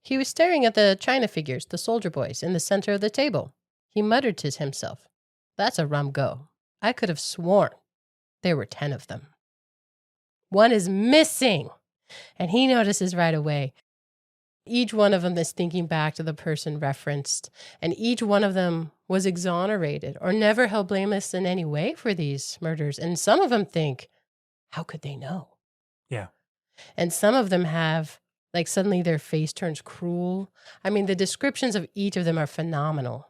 He was staring at the china figures, the soldier boys, in the center of the table. He muttered to himself, "That's a rum go. I could have sworn there were 10 of them. One is missing." And he notices right away. Each one of them is thinking back to the person referenced, and each one of them was exonerated or never held blameless in any way for these murders. And some of them think, how could they know? Yeah. And some of them have, like, suddenly their face turns cruel. I mean, the descriptions of each of them are phenomenal.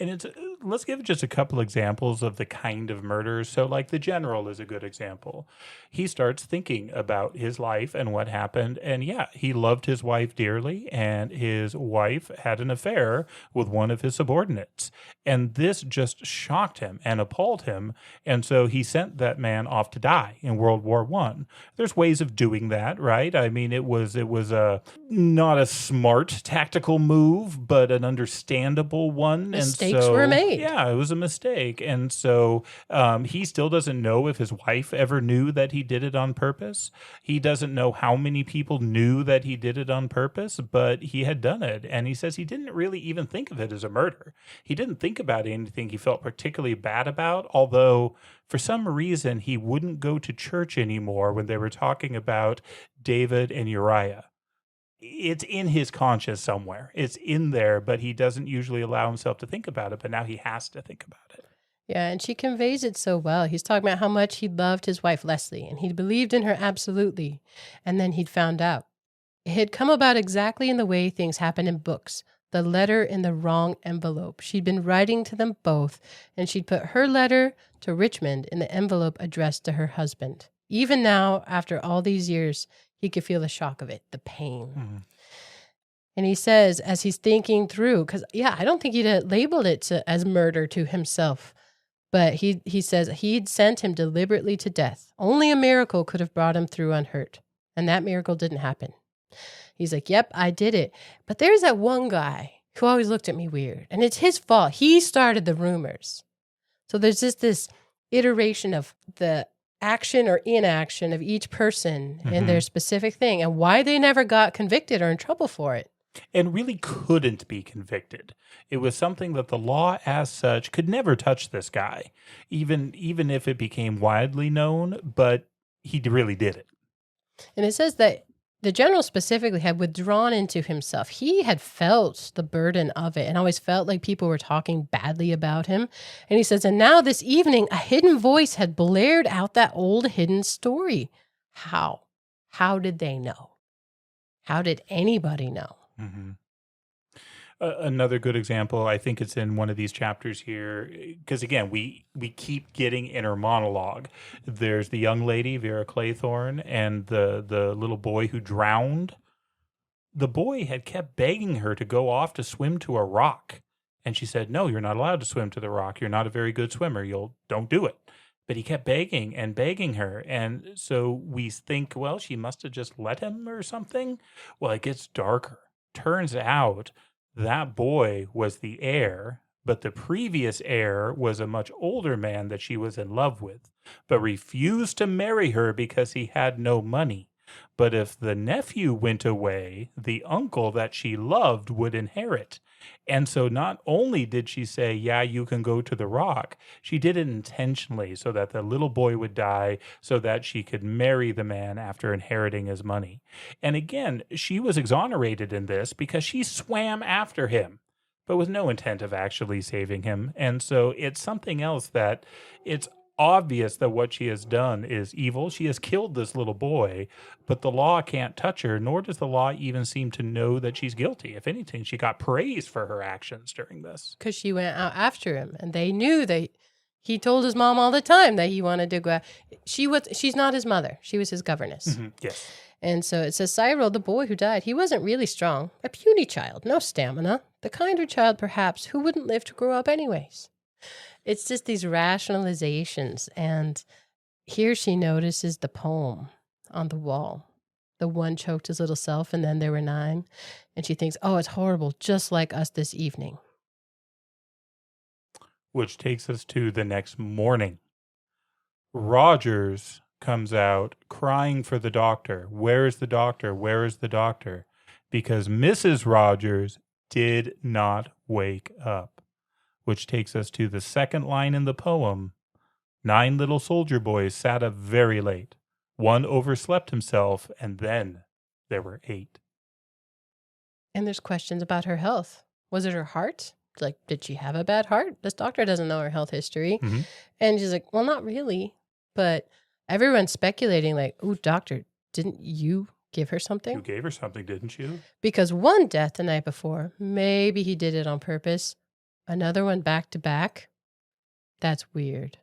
And let's give just a couple examples of the kind of murders. So, like, the general is a good example. He starts thinking about his life and what happened. And yeah, he loved his wife dearly, and his wife had an affair with one of his subordinates. And this just shocked him and appalled him. And so he sent that man off to die in World War I. There's ways of doing that, right? I mean, it was not a smart tactical move, but an understandable one. Mistakes were made. Yeah, it was a mistake. And so he still doesn't know if his wife ever knew that he did it on purpose. He doesn't know how many people knew that he did it on purpose, but he had done it. And he says he didn't really even think of it as a murder. He didn't think about anything he felt particularly bad about, although for some reason he wouldn't go to church anymore when they were talking about David and Uriah. It's in his conscience somewhere. It's in there, but he doesn't usually allow himself to think about it, but now he has to think about it. Yeah, and she conveys it so well. He's talking about how much he loved his wife, Leslie, and he believed in her absolutely. And then he'd found out. It had come about exactly in the way things happen in books. The letter in the wrong envelope. She'd been writing to them both, and she'd put her letter to Richmond in the envelope addressed to her husband. Even now, after all these years, he could feel the shock of it, the pain. Mm-hmm. And he says, as he's thinking through, because, yeah, I don't think he'd labeled it as murder to himself. But he says he'd sent him deliberately to death. Only a miracle could have brought him through unhurt. And that miracle didn't happen. He's like, yep, I did it. But there's that one guy who always looked at me weird. And it's his fault. He started the rumors. So there's just this iteration of the action or inaction of each person in their specific thing and why they never got convicted or in trouble for it. And really couldn't be convicted. It was something that the law as such could never touch this guy, even if it became widely known, but he really did it. And it says that the general specifically had withdrawn into himself. He had felt the burden of it and always felt like people were talking badly about him. And he says, and now this evening, a hidden voice had blared out that old hidden story. How? How did they know? How did anybody know? Mm-hmm. Another good example, I think it's in one of these chapters here, because again, we keep getting inner monologue. There's the young lady, Vera Claythorne, and the little boy who drowned. The boy had kept begging her to go off to swim to a rock. And she said, no, you're not allowed to swim to the rock. You're not a very good swimmer. Don't do it. But he kept begging and begging her. And so we think, well, she must have just let him or something. Well, it gets darker. Turns out that boy was the heir, but the previous heir was a much older man that she was in love with, but refused to marry her because he had no money. But if the nephew went away, the uncle that she loved would inherit. And so not only did she say, yeah, you can go to the rock, she did it intentionally so that the little boy would die so that she could marry the man after inheriting his money. And again, she was exonerated in this because she swam after him, but with no intent of actually saving him. And so it's something else that it's obvious that what she has done is evil. She has killed this little boy, but the law can't touch her, nor does the law even seem to know that she's guilty. If anything, she got praise for her actions during this. Because she went out after him, and they knew that he told his mom all the time that he wanted to go out. She's not his mother. She was his governess. Mm-hmm. Yes. And so it says Cyril, the boy who died, he wasn't really strong, a puny child, no stamina, the kinder child perhaps who wouldn't live to grow up anyways. It's just these rationalizations. And here she notices the poem on the wall. The one choked his little self, and then there were 9. And she thinks, oh, it's horrible, just like us this evening. Which takes us to the next morning. Rogers comes out crying for the doctor. Where is the doctor? Where is the doctor? Because Mrs. Rogers did not wake up. Which takes us to the second line in the poem. 9 little soldier boys sat up very late. 1 overslept himself, and then there were 8. And there's questions about her health. Was it her heart? Like, did she have a bad heart? This doctor doesn't know her health history. Mm-hmm. And she's like, well, not really. But everyone's speculating like, oh, doctor, didn't you give her something? You gave her something, didn't you? Because one death the night before, maybe he did it on purpose. Another one back to back. That's weird.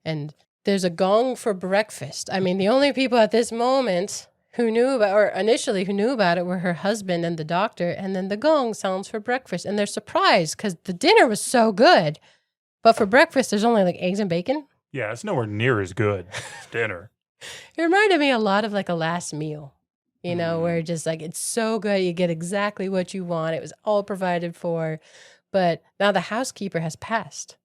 And there's a gong for breakfast. I mean, the only people at this moment who knew about, or initially who knew about it, were her husband and the doctor. And then the gong sounds for breakfast. And they're surprised because the dinner was so good. But for breakfast, there's only like eggs and bacon. Yeah, it's nowhere near as good as dinner. It reminded me a lot of like a last meal, you know, where just like it's so good. You get exactly what you want. It was all provided for. But now the housekeeper has passed.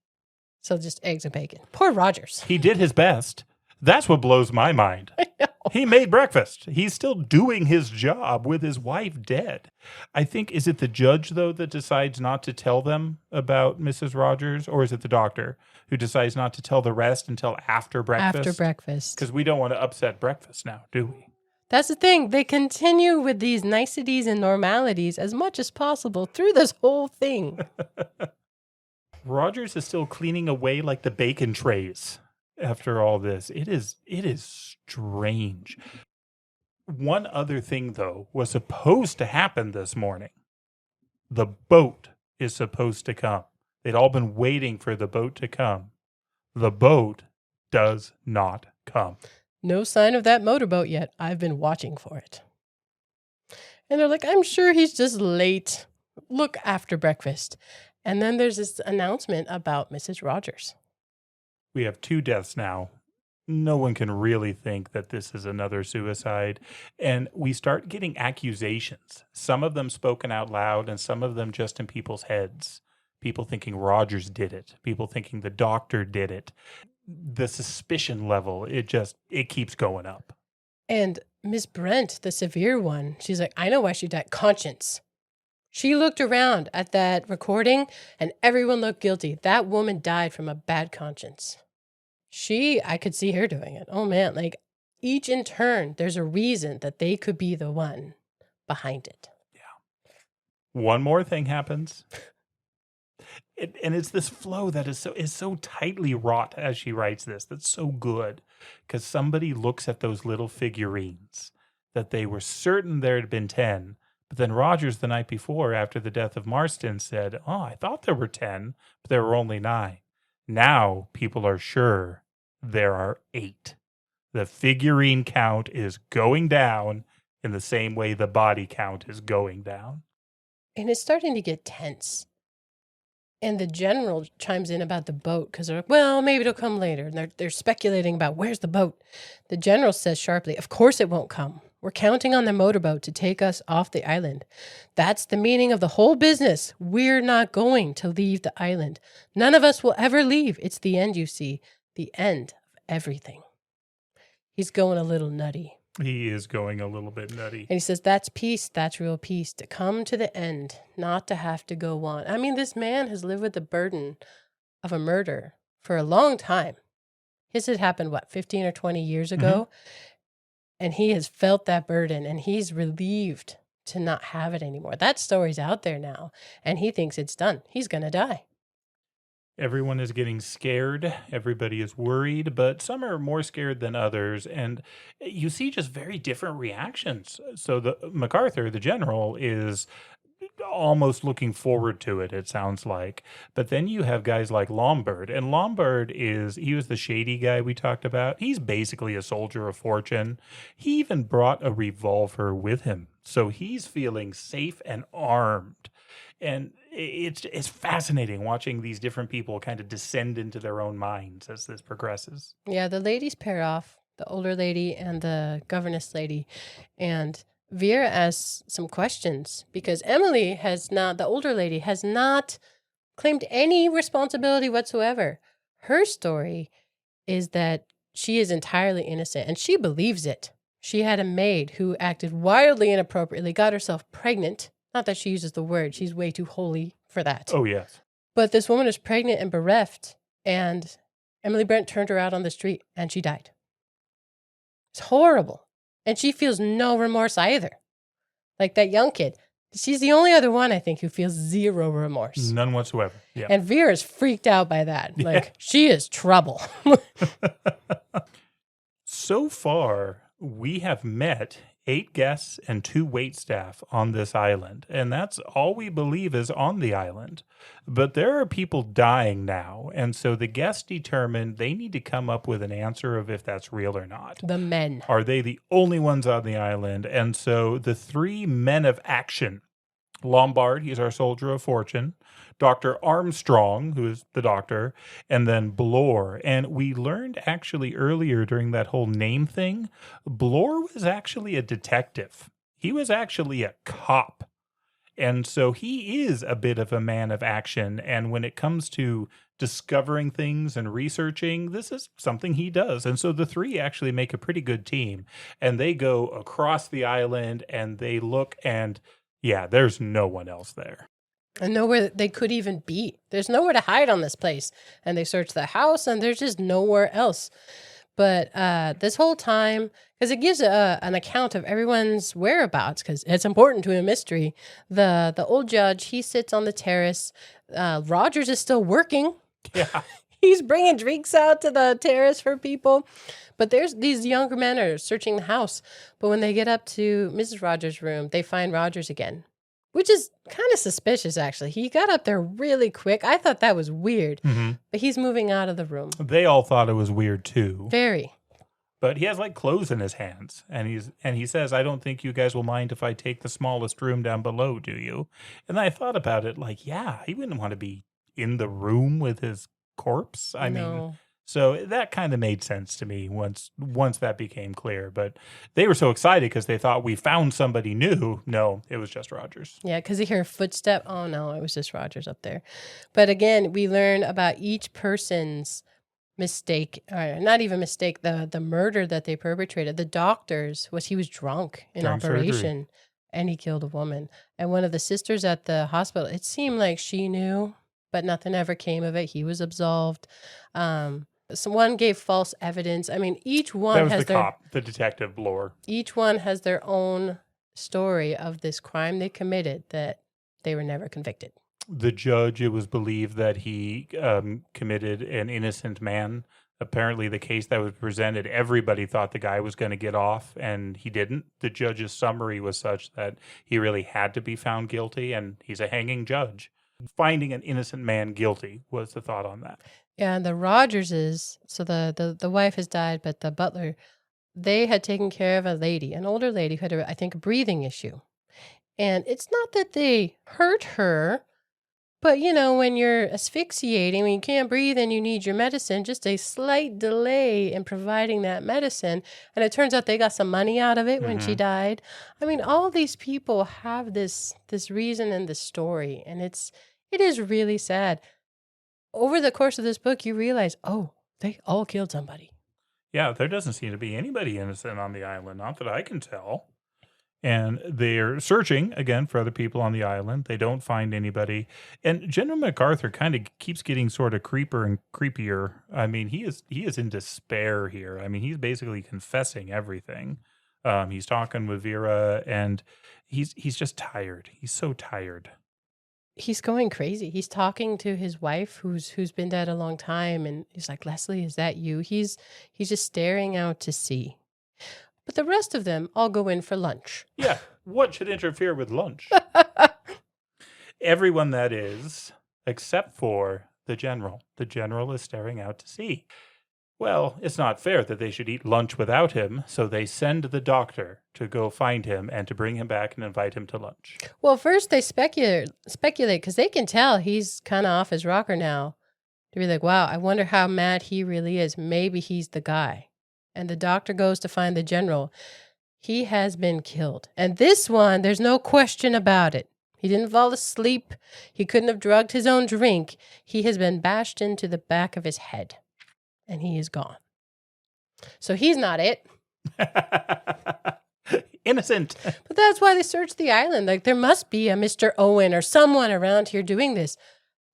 So just eggs and bacon. Poor Rogers. He did his best. That's what blows my mind. I know. He made breakfast. He's still doing his job with his wife dead. I think, is it the judge, though, that decides not to tell them about Mrs. Rogers? Or is it the doctor who decides not to tell the rest until after breakfast? After breakfast. Because we don't want to upset breakfast now, do we? That's the thing. They continue with these niceties and normalities as much as possible through this whole thing. Rogers is still cleaning away like the bacon trays after all this. It is strange. One other thing, though, was supposed to happen this morning. The boat is supposed to come. They'd all been waiting for the boat to come. The boat does not come. No sign of that motorboat yet. I've been watching for it. And they're like, I'm sure he's just late. Look after breakfast. And then there's this announcement about Mrs. Rogers. We have 2 deaths now. No one can really think that this is another suicide. And we start getting accusations. Some of them spoken out loud and some of them just in people's heads. People thinking Rogers did it. People thinking the doctor did it. The suspicion level, it keeps going up. And Miss Brent, the severe one, she's like, I know why she died. Conscience. She looked around at that recording and everyone looked guilty. That woman died from a bad conscience. I could see her doing it. Oh man, like each in turn, there's a reason that they could be the one behind it. Yeah. One more thing happens. And it's this flow that is so tightly wrought as she writes this. That's so good. Because somebody looks at those little figurines that they were certain there had been 10. But then Rogers the night before, after the death of Marston, said, oh, I thought there were 10, but there were only 9. Now people are sure there are 8. The figurine count is going down in the same way the body count is going down. And it's starting to get tense. And the general chimes in about the boat because they're like, well, maybe it'll come later. And they're speculating about where's the boat. The general says sharply, of course it won't come. We're counting on the motorboat to take us off the island. That's the meaning of the whole business. We're not going to leave the island. None of us will ever leave. It's the end, you see. The end of everything. He's going a little nutty. He is going a little bit nutty. And he says, that's peace. That's real peace. To come to the end, not to have to go on. I mean, this man has lived with the burden of a murder for a long time. His had happened, 15 or 20 years ago? And he has felt that burden, and he's relieved to not have it anymore. That story's out there now, and he thinks it's done. He's going to die. Everyone is getting scared. Everybody is worried, but some are more scared than others. And you see just very different reactions. So the MacArthur, the general, is almost looking forward to it, it sounds like. But then you have guys like Lombard, and he was the shady guy we talked about. He's basically a soldier of fortune. He even brought a revolver with him. So he's feeling safe and armed. And it's fascinating watching these different people kind of descend into their own minds as this progresses. Yeah, the ladies pair off, the older lady and the governess lady. And Vera asks some questions because the older lady, has not claimed any responsibility whatsoever. Her story is that she is entirely innocent and she believes it. She had a maid who acted wildly inappropriately, got herself pregnant. Not that she uses the word, she's way too holy for that. Oh, yes. But this woman was pregnant and bereft, and Emily Brent turned her out on the street and she died. It's horrible. And she feels no remorse either. Like that young kid. She's the only other one, I think, who feels zero remorse. None whatsoever. Yeah. And Vera's freaked out by that. Like, she is trouble. So far, we have met 8 guests and 2 waitstaff on this island, and that's all we believe is on the island. But there are people dying now, and so the guests determine they need to come up with an answer of if that's real or not. The men. Are they the only ones on the island? And so the 3 men of action, Lombard, he's our soldier of fortune, Dr. Armstrong, who is the doctor, and then Blore. And we learned actually earlier during that whole name thing, Blore was actually a detective. He was actually a cop. And so he is a bit of a man of action. And when it comes to discovering things and researching, this is something he does. And so the 3 actually make a pretty good team. And they go across the island and they look, and yeah, there's no one else there. And nowhere they could even be. There's nowhere to hide on this place. And they search the house and there's just nowhere else. But this whole time, because it gives an account of everyone's whereabouts, because it's important to a mystery. The old judge, he sits on the terrace. Rogers is still working. Yeah. He's bringing drinks out to the terrace for people. But there's these younger men are searching the house. But when they get up to Mrs. Rogers' room, they find Rogers again, which is kind of suspicious, actually. He got up there really quick. I thought that was weird. Mm-hmm. But he's moving out of the room. They all thought it was weird too. Very. But he has like clothes in his hands, and he says, "I don't think you guys will mind if I take the smallest room down below, do you?" And I thought about it, like, yeah, he wouldn't want to be in the room with his corpse. I mean, so that kind of made sense to me once that became clear. But they were so excited because they thought we found somebody new. No, it was just Rogers. Yeah, because you hear a footstep. Oh no, it was just Rogers up there. But again, we learn about each person's mistake, or not even mistake, the murder that they perpetrated. The doctor's was he was drunk in During operation surgery. and he killed a woman. And one of the sisters at the hospital, it seemed like she knew, but nothing ever came of it. He was absolved. Someone gave false evidence. I mean, each one That was has the cop, the detective Blore. each one has their own story of this crime they committed that they were never convicted. The judge, it was believed that he committed an innocent man. Apparently, the case that was presented, everybody thought the guy was going to get off, and he didn't. The judge's summary was such that he really had to be found guilty, and he's a hanging judge. Finding an innocent man guilty was the thought on that. Yeah, and the Rogerses, so the wife has died, but the butler, they had taken care of a lady, an older lady who had, I think, a breathing issue. And it's not that they hurt her, but, you know, when you're asphyxiating, when you can't breathe and you need your medicine, just a slight delay in providing that medicine. And it turns out they got some money out of it when she died. I mean, all these people have this reason and this story, and it is really sad. Over the course of this book, you realize, oh, they all killed somebody. Yeah, there doesn't seem to be anybody innocent on the island, not that I can tell. And they're searching, again, for other people on the island. They don't find anybody. And General MacArthur kind of keeps getting sort of creeper and creepier. I mean, he is in despair here. I mean, he's basically confessing everything. He's talking with Vera, and he's just tired. He's so tired. he's going crazy. He's talking to his wife who's been dead a long time, and he's like, "Leslie, is that you?" He's just staring out to sea. But the rest of them all go in for lunch. Yeah, what should interfere with lunch? Everyone, that is, except for the general. The general is staring out to sea. Well, it's not fair that they should eat lunch without him, so they send the doctor to go find him and to bring him back and invite him to lunch. Well, first they speculate because they can tell he's kind of off his rocker now. To be like, wow, I wonder how mad he really is. Maybe he's the guy. And the doctor goes to find the general. He has been killed. And this one, there's no question about it. He didn't fall asleep. He couldn't have drugged his own drink. He has been bashed into the back of his head. And he is gone. So he's not it. Innocent. But that's why they searched the island. Like, there must be a Mr. Owen or someone around here doing this.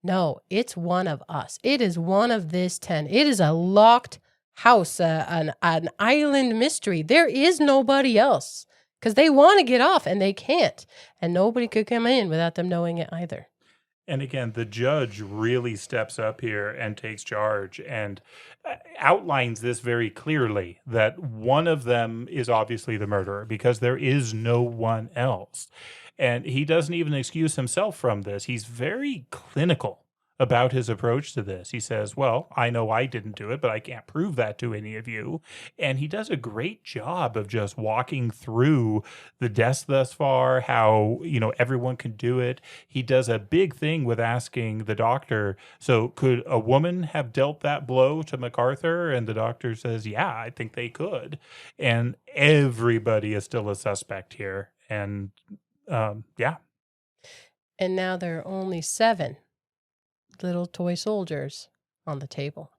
No, it's one of us. It is one of this 10. It is a locked house, an island mystery. There is nobody else because they want to get off and they can't. And nobody could come in without them knowing it either. And again, the judge really steps up here and takes charge and outlines this very clearly, that one of them is obviously the murderer because there is no one else. And he doesn't even excuse himself from this. He's very clinical about his approach to this. He says, well, I know I didn't do it, but I can't prove that to any of you. And he does a great job of just walking through the deaths thus far, how, everyone can do it. He does a big thing with asking the doctor, so could a woman have dealt that blow to MacArthur? And the doctor says, yeah, I think they could. And everybody is still a suspect here. And yeah. And now there are only 7 little toy soldiers on the table.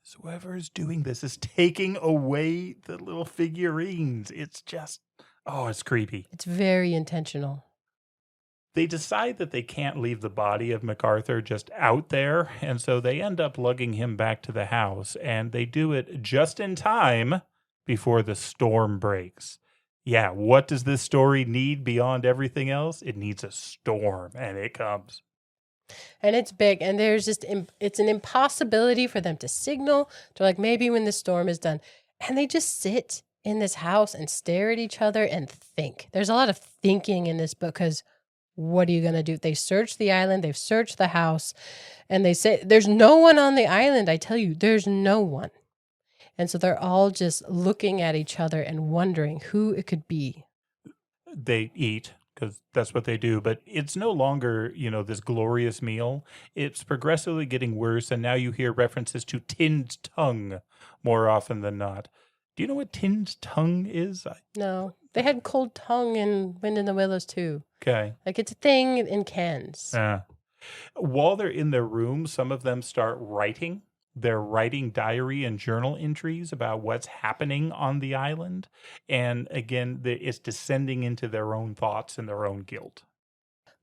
So whoever is doing this is taking away the little figurines. It's just, it's creepy. It's very intentional. They decide that they can't leave the body of MacArthur just out there, and so they end up lugging him back to the house, and they do it just in time before the storm breaks. Yeah, what does this story need beyond everything else? It needs a storm, and it comes. And it's big, and there's just, it's an impossibility for them to signal to, like, maybe when the storm is done. And they just sit in this house and stare at each other and think. There's a lot of thinking in this book because what are you going to do? They search the island, they've searched the house, and they say, there's no one on the island. I tell you, there's no one. And so they're all just looking at each other and wondering who it could be. They eat, because that's what they do. But it's no longer, this glorious meal. It's progressively getting worse, and now you hear references to tinned tongue more often than not. Do you know what tinned tongue is? No. They had cold tongue in Wind in the Willows, too. Okay. Like, it's a thing in cans. While they're in their room, some of them start writing. They're writing diary and journal entries about what's happening on the island. And again, it's descending into their own thoughts and their own guilt.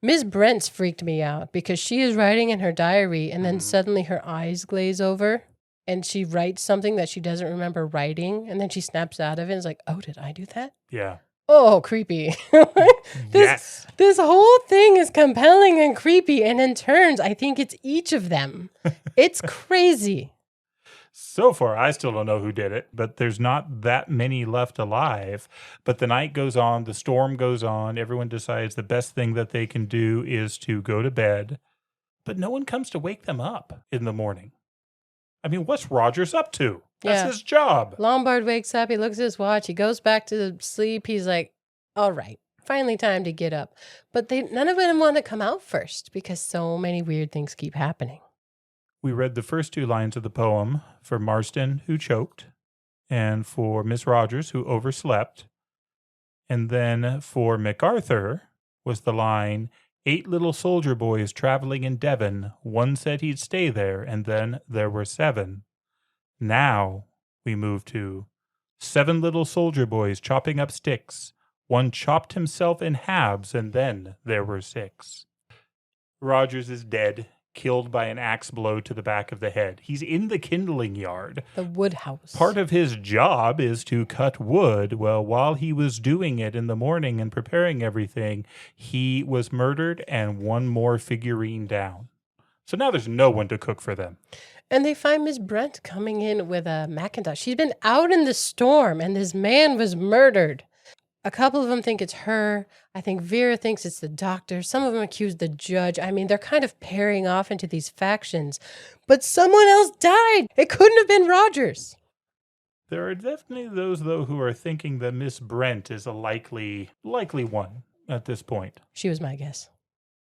Ms. Brent's freaked me out because she is writing in her diary and then suddenly her eyes glaze over and she writes something that she doesn't remember writing. And then she snaps out of it and is like, oh, did I do that? Yeah. Oh, creepy. Yes. This whole thing is compelling and creepy. And in turns, I think it's each of them. It's crazy. So far, I still don't know who did it, but there's not that many left alive. But the night goes on, the storm goes on. Everyone decides the best thing that they can do is to go to bed. But no one comes to wake them up in the morning. I mean, what's Rogers up to? That's his job. Lombard wakes up. He looks at his watch. He goes back to sleep. He's like, all right, finally time to get up. But none of them want to come out first because so many weird things keep happening. We read the first 2 lines of the poem for Marston, who choked, and for Miss Rogers, who overslept. And then for MacArthur was the line, 8 little soldier boys traveling in Devon. One said he'd stay there, and then there were 7. Now we move to 7 little soldier boys chopping up sticks. One chopped himself in halves, and then there were 6. Rogers is dead. killed by an axe blow to the back of the head. He's in the kindling yard. The wood house. Part of his job is to cut wood. Well, while he was doing it in the morning and preparing everything, he was murdered and one more figurine down. So now there's no one to cook for them. And they find Miss Brent coming in with a Macintosh. She's been out in the storm and this man was murdered. A couple of them think it's her. I think Vera thinks it's the doctor. Some of them accuse the judge. I mean, they're kind of pairing off into these factions. But someone else died. It couldn't have been Rogers. There are definitely those, though, who are thinking that Miss Brent is a likely one at this point. She was my guess.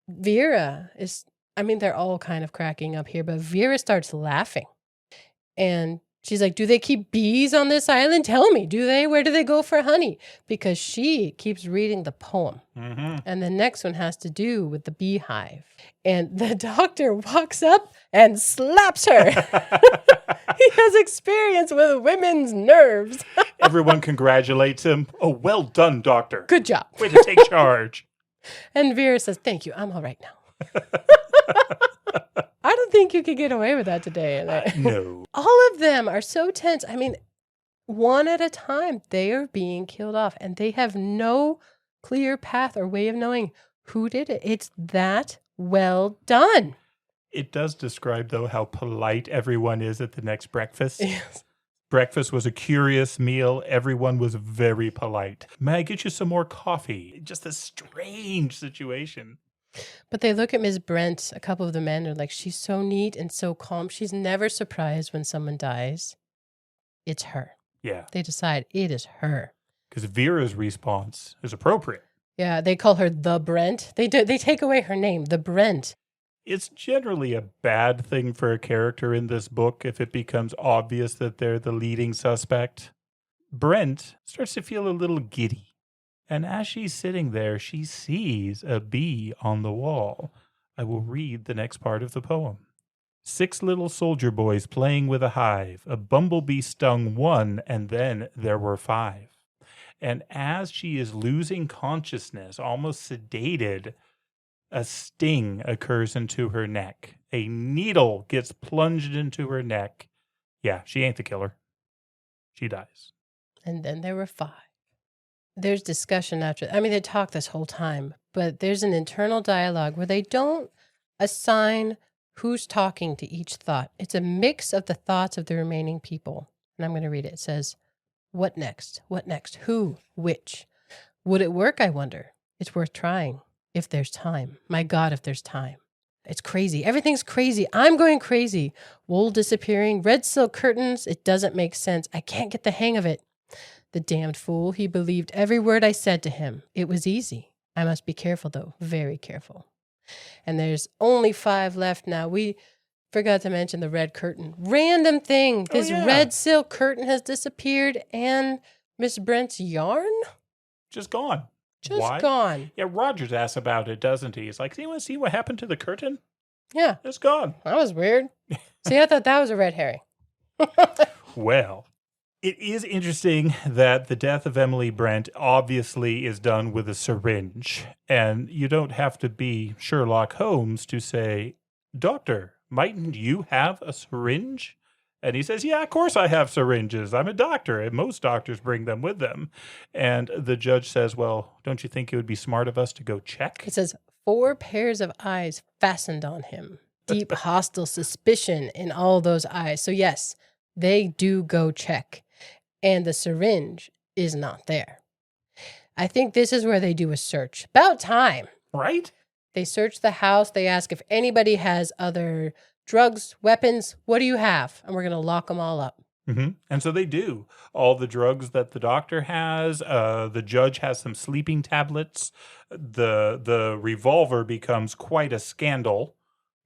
Vera is, I mean, they're all kind of cracking up here, but Vera starts laughing. And she's like, do they keep bees on this island? Tell me, do they? Where do they go for honey? Because she keeps reading the poem. Mm-hmm. And the next one has to do with the beehive. And the doctor walks up and slaps her. He has experience with women's nerves. Everyone congratulates him. Oh, well done, doctor. Good job. Way to take charge. And Vera says, thank you. I'm all right now. I don't think you could get away with that today. No. All of them are so tense. I mean, one at a time, they are being killed off and they have no clear path or way of knowing who did it. It's that well done. It does describe, though, how polite everyone is at the next breakfast. Yes. Breakfast was a curious meal. Everyone was very polite. May I get you some more coffee? Just a strange situation. But they look at Ms. Brent, a couple of the men are like, she's so neat and so calm. She's never surprised when someone dies. It's her. Yeah. They decide it is her. Because Vera's response is appropriate. Yeah, they call her the Brent. They take away her name, the Brent. It's generally a bad thing for a character in this book if it becomes obvious that they're the leading suspect. Brent starts to feel a little giddy. And as she's sitting there, she sees a bee on the wall. I will read the next part of the poem. 6 little soldier boys playing with a hive. A bumblebee stung one, and then there were 5. And as she is losing consciousness, almost sedated, a sting occurs into her neck. A needle gets plunged into her neck. Yeah, she ain't the killer. She dies. And then there were 5. There's discussion after. I mean, they talk this whole time, but there's an internal dialogue where they don't assign who's talking to each thought. It's a mix of the thoughts of the remaining people. And I'm going to read it. It says, what next? What next? Who? Which? Would it work, I wonder? It's worth trying. If there's time. My God, if there's time. It's crazy. Everything's crazy. I'm going crazy. Wool disappearing. Red silk curtains. It doesn't make sense. I can't get the hang of it. The damned fool. He believed every word I said to him. It was easy. I must be careful, though. Very careful. And there's only 5 left now. We forgot to mention the red curtain. Random thing. This red silk curtain has disappeared and Miss Brent's yarn? Just gone. Just Why? Gone. Yeah, Rogers asks about it, doesn't he? He's like, does anyone see what happened to the curtain? Yeah. It's gone. That was weird. See, I thought that was a red herring. Well, it is interesting that the death of Emily Brent obviously is done with a syringe. And you don't have to be Sherlock Holmes to say, Doctor, mightn't you have a syringe? And he says, yeah, of course I have syringes. I'm a doctor, and most doctors bring them with them. And the judge says, well, don't you think it would be smart of us to go check? It says 4 pairs of eyes fastened on him. Deep hostile suspicion in all those eyes. So yes, they do go check. And the syringe is not there. I think this is where they do a search. About time. Right? They search the house. They ask if anybody has other drugs, weapons. What do you have? And we're going to lock them all up. Mm-hmm. And so they do. All the drugs that the doctor has, the judge has some sleeping tablets. The revolver becomes quite a scandal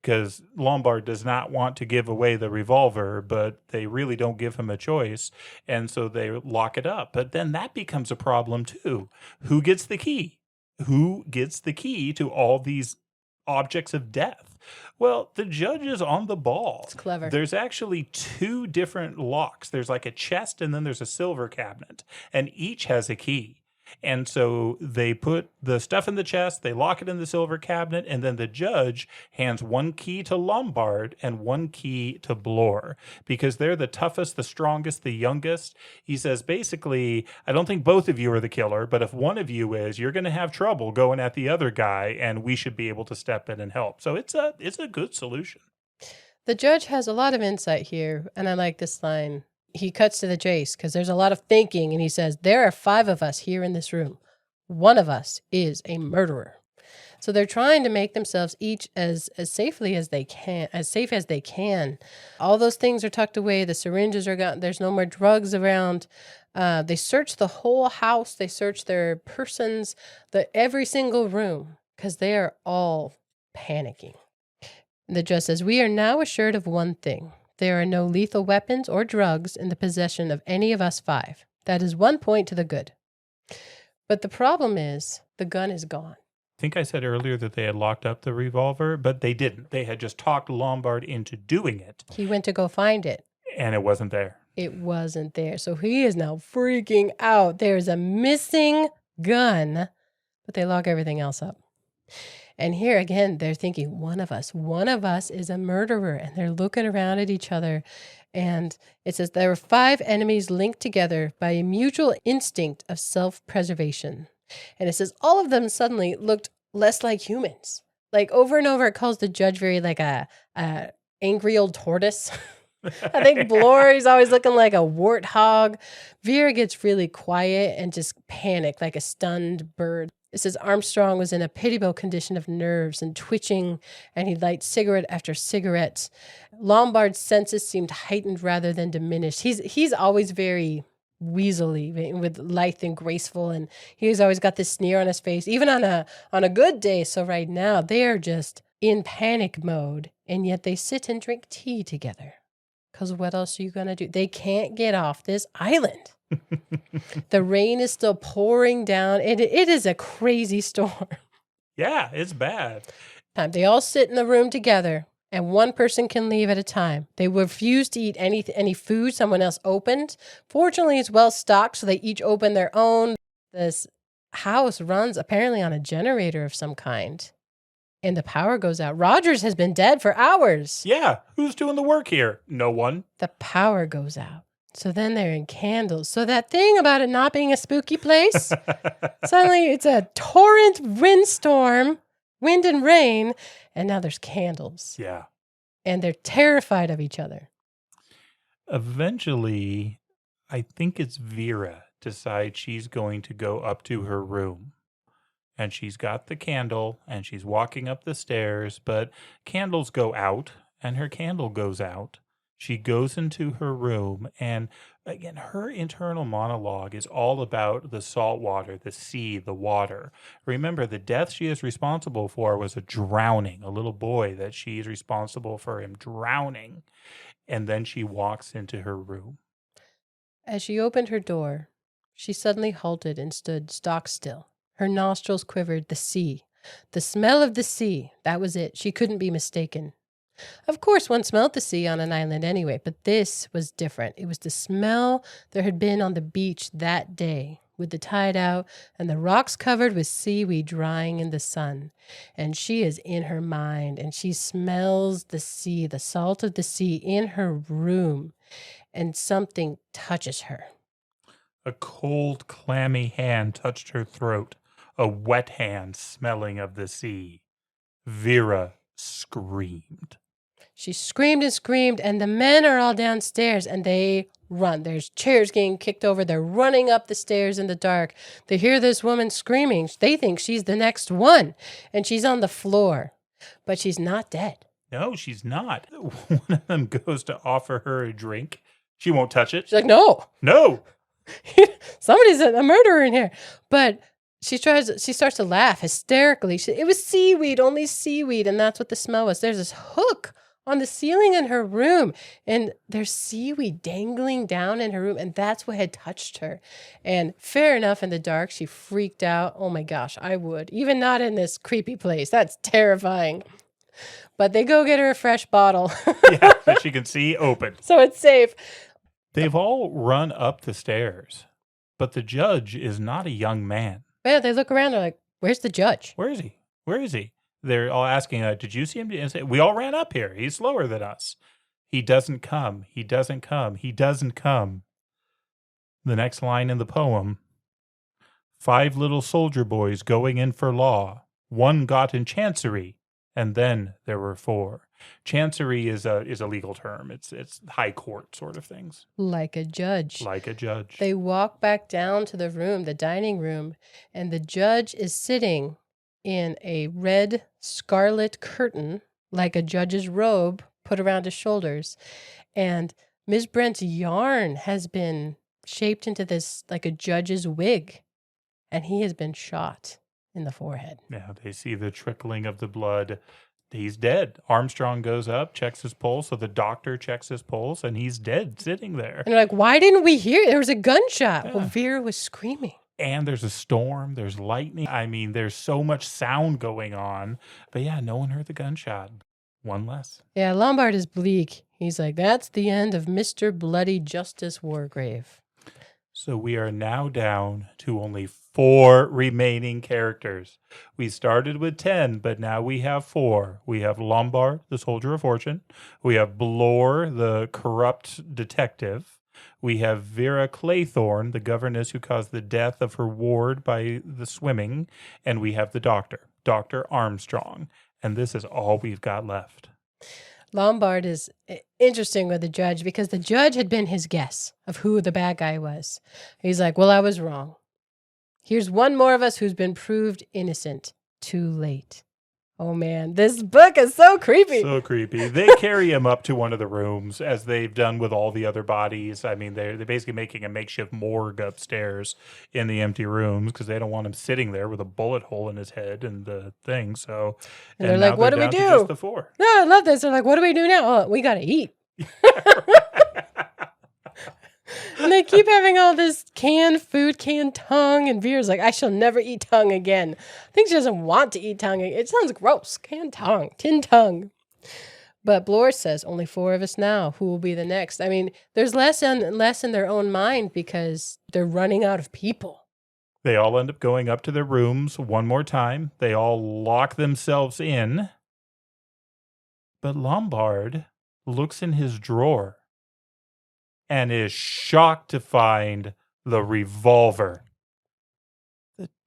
because Lombard does not want to give away the revolver, but they really don't give him a choice. And so they lock it up. But then that becomes a problem too. Who gets the key? Who gets the key to all these objects of death? Well, the judge is on the ball. It's clever. There's actually 2 different locks. There's like a chest and then there's a silver cabinet, and each has a key. And so they put the stuff in the chest, they lock it in the silver cabinet, and then the judge hands one key to Lombard and one key to Blore because they're the toughest, the strongest, the youngest. He says, basically, I don't think both of you are the killer, but if one of you is, you're going to have trouble going at the other guy, and we should be able to step in and help. So it's a good solution. The judge has a lot of insight here, and I like this line. He cuts to the chase because there's a lot of thinking, and he says, there are 5 of us here in this room. One of us is a murderer. So they're trying to make themselves each as safely as they can, as safe as they can. All those things are tucked away. The syringes are gone. There's no more drugs around. They search the whole house. They search their persons, every single room, because they are all panicking. The judge says, we are now assured of one thing. There are no lethal weapons or drugs in the possession of any of us 5. That is 1 point to the good. But the problem is, the gun is gone. I think I said earlier that they had locked up the revolver, but they didn't. They had just talked Lombard into doing it. He went to go find it. And it wasn't there. It wasn't there. So he is now freaking out. There's a missing gun, but they lock everything else up. And here again, they're thinking, one of us is a murderer. And they're looking around at each other. And it says there were 5 enemies linked together by a mutual instinct of self-preservation. And it says all of them suddenly looked less like humans. Like over and over, it calls the judge very like a angry old tortoise. I think Blore is always looking like a warthog. Vera gets really quiet and just panicked like a stunned bird. It says Armstrong was in a pitiable condition of nerves and twitching, and he lighted cigarette after cigarette. Lombard's senses seemed heightened rather than diminished. He's always very weaselly, with lithe and graceful, and he's always got this sneer on his face, even on a good day. So right now, they are just in panic mode, and yet they sit and drink tea together. Because what else are you going to do? They can't get off this island. The rain is still pouring down. It is a crazy storm. Yeah, it's bad. They all sit in the room together, and one person can leave at a time. They refuse to eat any food someone else opened. Fortunately, it's well stocked, so they each open their own. This house runs apparently on a generator of some kind. And the power goes out. Rogers has been dead for hours. Yeah, who's doing the work here? No one. The power goes out. So then they're in candles. So that thing about it not being a spooky place, suddenly it's a torrent windstorm, wind and rain, and now there's candles. Yeah. And they're terrified of each other. Eventually, I think it's Vera decides she's going to go up to her room. And she's got the candle, and she's walking up the stairs, but candles go out, and her candle goes out. She goes into her room, and again, her internal monologue is all about the salt water, the sea, the water. Remember, the death she is responsible for was a drowning, a little boy that she is responsible for him drowning. And then she walks into her room. As she opened her door, she suddenly halted and stood stock still. Her nostrils quivered. The sea. The smell of the sea. That was it. She couldn't be mistaken. Of course, one smelled the sea on an island anyway, but this was different. It was the smell there had been on the beach that day, with the tide out and the rocks covered with seaweed drying in the sun. And she is in her mind, and she smells the sea, the salt of the sea in her room, and something touches her. A cold, clammy hand touched her throat, a wet hand smelling of the sea. Vera screamed. She screamed and screamed, and the men are all downstairs, and they run. There's chairs getting kicked over. They're running up the stairs in the dark. They hear this woman screaming. They think she's the next one, and she's on the floor, but she's not dead. No, she's not. One of them goes to offer her a drink. She won't touch it. She's like, no. No. Somebody's a murderer in here. But she starts to laugh hysterically. It was seaweed, only seaweed, and that's what the smell was. There's this hook on the ceiling in her room, and there's seaweed dangling down in her room, and that's what had touched her. And fair enough, in the dark, she freaked out. Oh my gosh, I would. Even not in this creepy place. That's terrifying. But they go get her a fresh bottle. Yeah, that she can see open. So it's safe. They've all run up the stairs, But the judge is not a young man. Yeah, they look around. They're like, "Where's the judge?" Where is he? Where is he? They're all asking, did you see him? And say, we all ran up here. He's slower than us. He doesn't come. He doesn't come. He doesn't come. The next line in the poem, 5 little soldier boys going in for law. 1 got in chancery, and then there were 4. Chancery is a legal term. It's high court sort of things. Like a judge. Like a judge. They walk back down to the room, the dining room, and the judge is sitting in a red scarlet curtain, like a judge's robe put around his shoulders. And Ms. Brent's yarn has been shaped into this, like a judge's wig. And he has been shot in the forehead. Yeah, they see the trickling of the blood. He's dead. Armstrong goes up, checks his pulse. So the doctor checks his pulse, and he's dead, sitting there. And they're like, why didn't we hear? There was a gunshot. Yeah. Well, Vera was screaming. And there's a storm. There's lightning. I mean, there's so much sound going on. But yeah, no one heard the gunshot. One less. Yeah, Lombard is bleak. He's like, that's the end of Mr. Bloody Justice Wargrave. So we are now down to only 4 remaining characters. We started with 10, but now we have 4. We have Lombard, the soldier of fortune. We have Blore, the corrupt detective. We have Vera Claythorne, the governess who caused the death of her ward by the swimming. And we have the doctor, Dr. Armstrong. And this is all we've got left. Lombard is interesting with the judge because the judge had been his guess of who the bad guy was. He's like, well, I was wrong. Here's one more of us who's been proved innocent. Too late. Oh, man, this book is so creepy. So creepy. They carry him up to one of the rooms, as they've done with all the other bodies. I mean, they're basically making a makeshift morgue upstairs in the empty rooms because they don't want him sitting there with a bullet hole in his head and the thing. So, and they're like, what do we do? Just the 4. No, I love this. They're like, what do we do now? Oh, we got to eat. And they keep having all this canned food, canned tongue, and Vera's like, I shall never eat tongue again. I think she doesn't want to eat tongue. It sounds gross. Canned tongue, tin tongue. But Blore says, only 4 of us now. Who will be the next? I mean, there's less and less in their own mind because they're running out of people. They all end up going up to their rooms one more time. They all lock themselves in. But Lombard looks in his drawer and is shocked to find the revolver.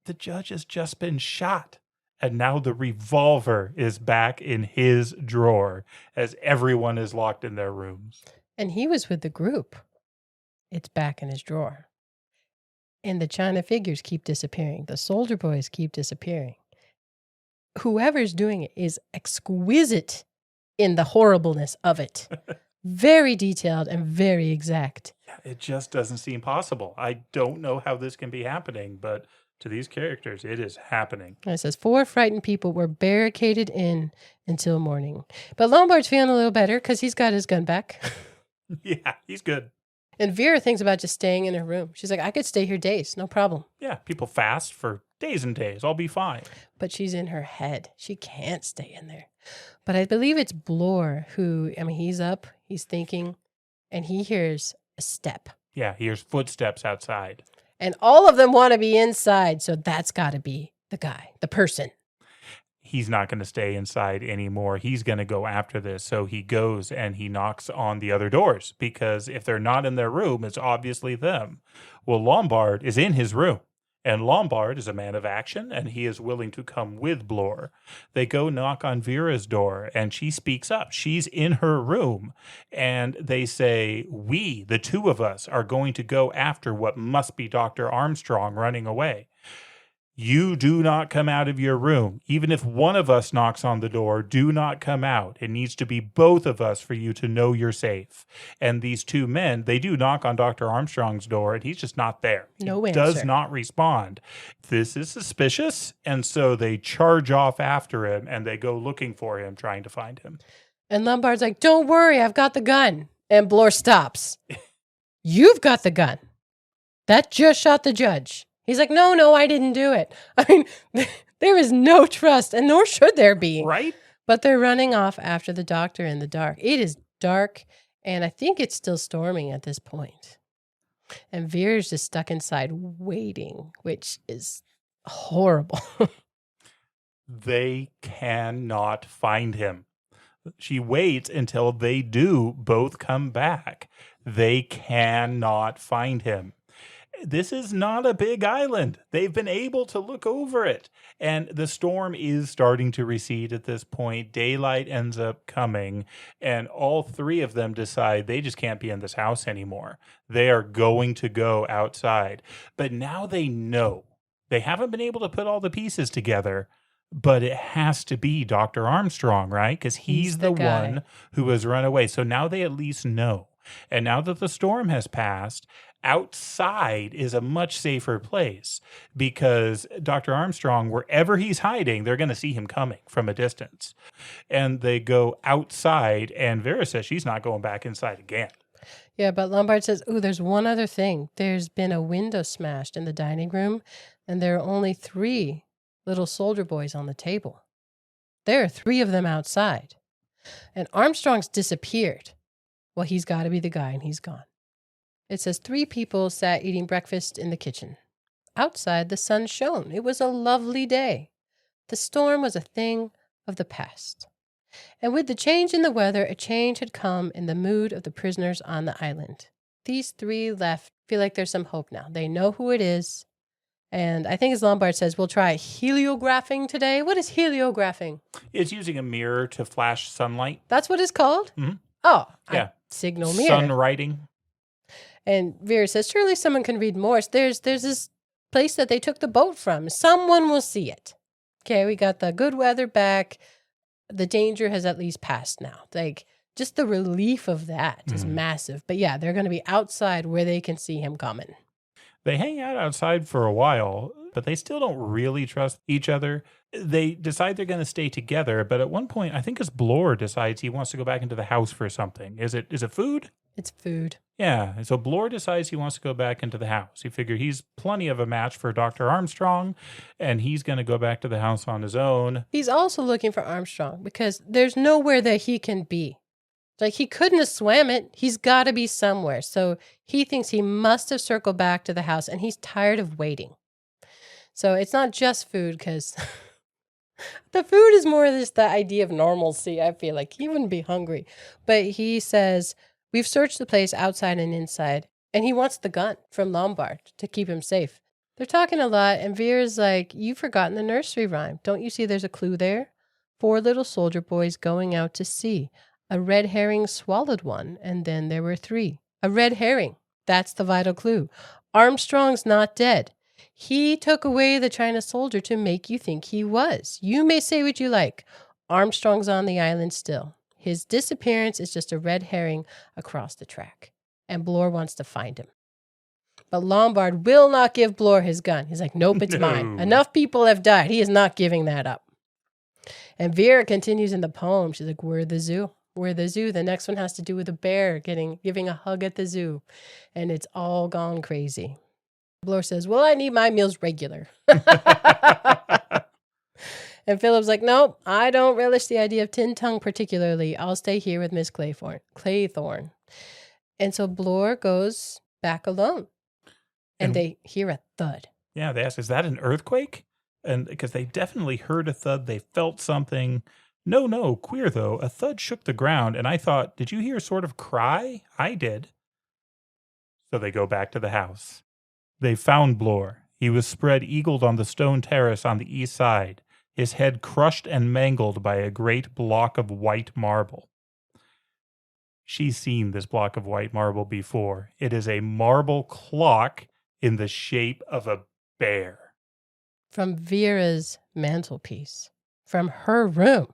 The judge has just been shot, and now the revolver is back in his drawer as everyone is locked in their rooms. And he was with the group. It's back in his drawer. And the China figures keep disappearing. The soldier boys keep disappearing. Whoever's doing it is exquisite in the horribleness of it. Very detailed and very exact. It just doesn't seem possible. I don't know how this can be happening, but to these characters, it is happening. And it says 4 frightened people were barricaded in until morning. But Lombard's feeling a little better because he's got his gun back. Yeah, he's good. And Vera thinks about just staying in her room. She's like, I could stay here days, no problem. Yeah, people fast for days and days. I'll be fine. But she's in her head. She can't stay in there. But I believe it's Blore who, I mean, he's up, he's thinking, and he hears a step. Yeah, he hears footsteps outside. And all of them want to be inside, so that's got to be the guy, the person. He's not going to stay inside anymore. He's going to go after this. So he goes and he knocks on the other doors because if they're not in their room, it's obviously them. Well, Lombard is in his room. And Lombard is a man of action, and he is willing to come with Blore. They go knock on Vera's door, and she speaks up. She's in her room, and they say, we, the 2 of us, are going to go after what must be Dr. Armstrong running away. You do not come out of your room. Even if one of us knocks on the door, do not come out. It needs to be both of us for you to know you're safe. And these 2 men, they do knock on Dr. Armstrong's door, and he's just not there. No he answer. Does not respond. This is suspicious, and so they charge off after him, and they go looking for him, trying to find him. And Lombard's like, don't worry, I've got the gun. And Blore stops. You've got the gun. That just shot the judge. He's like, no, I didn't do it. I mean, there is no trust, and nor should there be. Right? But they're running off after the doctor in the dark. It is dark, and I think it's still storming at this point. And Vera's just stuck inside waiting, which is horrible. They cannot find him. She waits until they do both come back. They cannot find him. This is not a big island. They've been able to look over it. And the storm is starting to recede at this point. Daylight ends up coming, and all three of them decide they just can't be in this house anymore. They are going to go outside. But now they know. They haven't been able to put all the pieces together, but it has to be Dr. Armstrong, right? Because he's the one who has run away. So now they at least know. And now that the storm has passed, outside is a much safer place because Dr. Armstrong, wherever he's hiding, they're going to see him coming from a distance. And they go outside, and Vera says she's not going back inside again. Yeah, but Lombard says, "Ooh, there's one other thing. There's been a window smashed in the dining room, and there are only 3 little soldier boys on the table. There are 3 of them outside. And Armstrong's disappeared. Well, he's got to be the guy, and he's gone." It says 3 people sat eating breakfast in the kitchen. Outside, the sun shone. It was a lovely day. The storm was a thing of the past. And with the change in the weather, a change had come in the mood of the prisoners on the island. These 3 left feel like there's some hope now. They know who it is. And I think as Lombard says, we'll try heliographing today. What is heliographing? It's using a mirror to flash sunlight. That's what it's called? Mm-hmm. Oh, yeah. Signal mirror. Sun writing. And Vera says, surely someone can read Morse. There's this place that they took the boat from. Someone will see it. Okay, we got the good weather back. The danger has at least passed now. Like, just the relief of that is massive. But yeah, they're going to be outside where they can see him coming. They hang out outside for a while, but they still don't really trust each other. They decide they're going to stay together, but at one point, I think as Blore decides he wants to go back into the house for something. Is it food? It's food. Yeah, and so Blore decides he wants to go back into the house. He figured he's plenty of a match for Dr. Armstrong, and he's going to go back to the house on his own. He's also looking for Armstrong because there's nowhere that he can be. Like, he couldn't have swam it. He's got to be somewhere. So he thinks he must have circled back to the house, and he's tired of waiting. So it's not just food, because the food is more just the idea of normalcy, I feel like. He wouldn't be hungry. But he says, we've searched the place outside and inside, and he wants the gun from Lombard to keep him safe. They're talking a lot, and Vera's like, you've forgotten the nursery rhyme. Don't you see there's a clue there? 4 little soldier boys going out to sea. A red herring swallowed one, and then there were 3. A red herring. That's the vital clue. Armstrong's not dead. He took away the China soldier to make you think he was. You may say what you like. Armstrong's on the island still. His disappearance is just a red herring across the track. And Blore wants to find him. But Lombard will not give Blore his gun. He's like, nope, it's mine. Enough people have died. He is not giving that up. And Vera continues in the poem. She's like, we're the zoo. We're the zoo. The next one has to do with a bear giving a hug at the zoo. And it's all gone crazy. Blore says, well, I need my meals regular. And Philip's like, nope, I don't relish the idea of tin tongue particularly. I'll stay here with Miss Claythorne. And so Blore goes back alone. And they hear a thud. Yeah, they ask, is that an earthquake? And because they definitely heard a thud, they felt something. No, queer though. A thud shook the ground, and I thought, did you hear a sort of cry? I did. So they go back to the house. They found Blore. He was spread eagled on the stone terrace on the east side, his head crushed and mangled by a great block of white marble. She's seen this block of white marble before. It is a marble clock in the shape of a bear. From Vera's mantelpiece. From her room.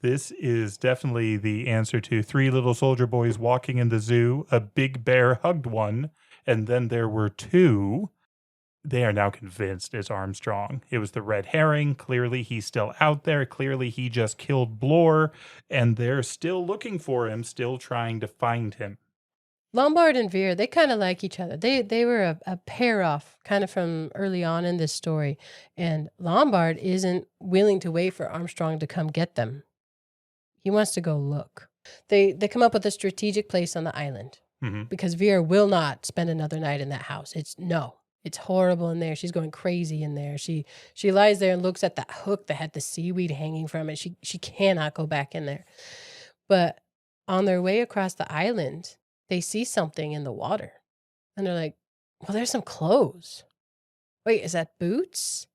This is definitely the answer to 3 little soldier boys walking in the zoo. A big bear hugged one, and then there were 2. They are now convinced it's Armstrong. It was the red herring. Clearly, he's still out there. Clearly, he just killed Blore, and they're still looking for him, still trying to find him. Lombard and Vera, they kind of like each other. They were a pair off kind of from early on in this story. And Lombard isn't willing to wait for Armstrong to come get them. He wants to go look. They come up with a strategic place on the island. because Vera will not spend another night in that house. It's horrible in there. She's going crazy in there. She lies there and looks at that hook that had the seaweed hanging from it. She cannot go back in there. But on their way across the island, they see something in the water. And they're like, well, there's some clothes. Wait, is that boots?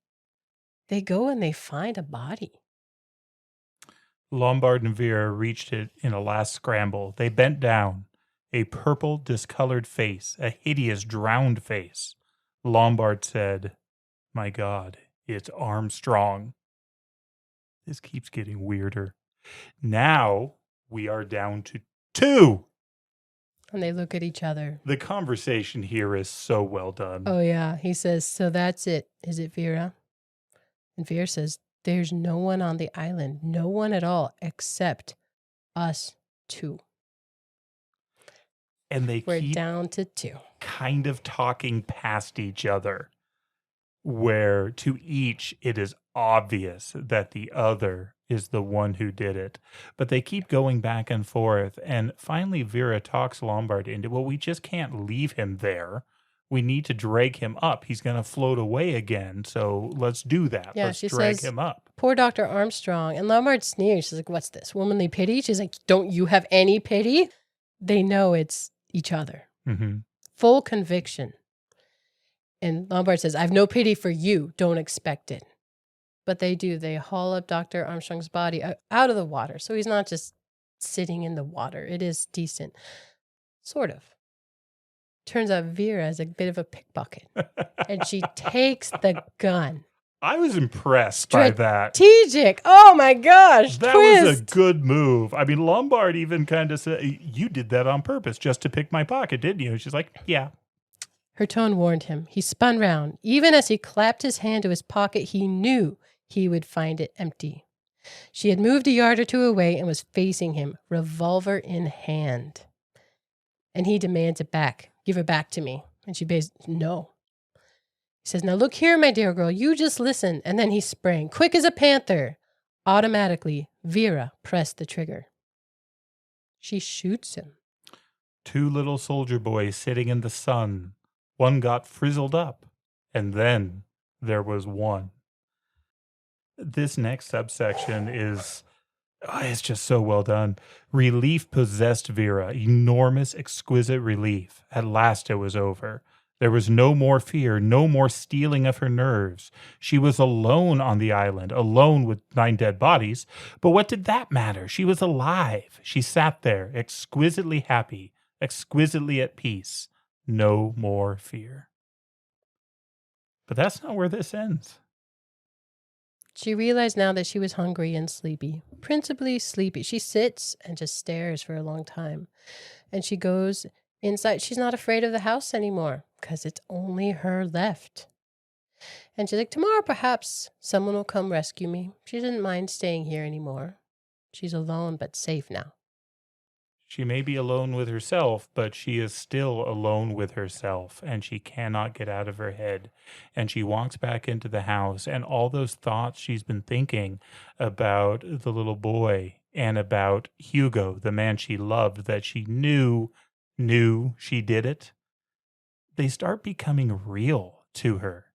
They go and they find a body. Lombard and Vera reached it in a last scramble. They bent down. A purple, discolored face, a hideous, drowned face. Lombard said, "My God, it's Armstrong." This keeps getting weirder. Now we are down to 2. And they look at each other. The conversation here is so well done. Oh, yeah. He says, so that's it. Is it Vera? And Vera says, there's no one on the island. No one at all except us 2. And we're down to 2. Kind of talking past each other, where to each it is obvious that the other is the one who did it. But they keep going back and forth. And finally, Vera talks Lombard into, well, we just can't leave him there. We need to drag him up. He's going to float away again. So let's do that. Yeah, let's drag him up. Poor Dr. Armstrong. And Lombard sneers. She's like, what's this? Womanly pity? She's like, don't you have any pity? They know it's each other. Full conviction. And Lombard says, I have no pity for you. Don't expect it. But they do. They haul up Dr. Armstrong's body out of the water. So he's not just sitting in the water. It is decent. Sort of. Turns out Vera is a bit of a pickpocket. And she takes the gun. I was impressed by that. Strategic. Oh my gosh. That twist. Was a good move. I mean, Lombard even kind of said, you did that on purpose just to pick my pocket, didn't you? She's like, yeah. Her tone warned him. He spun round. Even as he clapped his hand to his pocket, he knew he would find it empty. She had moved a yard or 2 away and was facing him, revolver in hand. And he demands it back. Give it back to me. And she says, no. He says, now look here, my dear girl, you just listen. And then he sprang, quick as a panther. Automatically, Vera pressed the trigger. She shoots him. 2 little soldier boys sitting in the sun. One got frizzled up, and then there was one. This next subsection is, it's just so well done. Relief possessed Vera, enormous, exquisite relief. At last it was over. There was no more fear, no more stealing of her nerves. She was alone on the island, alone with 9 dead bodies. But what did that matter? She was alive. She sat there, exquisitely happy, exquisitely at peace. No more fear. But that's not where this ends. She realized now that she was hungry and sleepy, principally sleepy. She sits and just stares for a long time. And she goes inside. She's not afraid of the house anymore because it's only her left. And she's like, tomorrow perhaps someone will come rescue me. She didn't mind staying here anymore. She's alone but safe now. She may be alone with herself, but she is still alone with herself, and she cannot get out of her head. And she walks back into the house, and all those thoughts she's been thinking about the little boy and about Hugo, the man she loved, that she knew she did it, they start becoming real to her.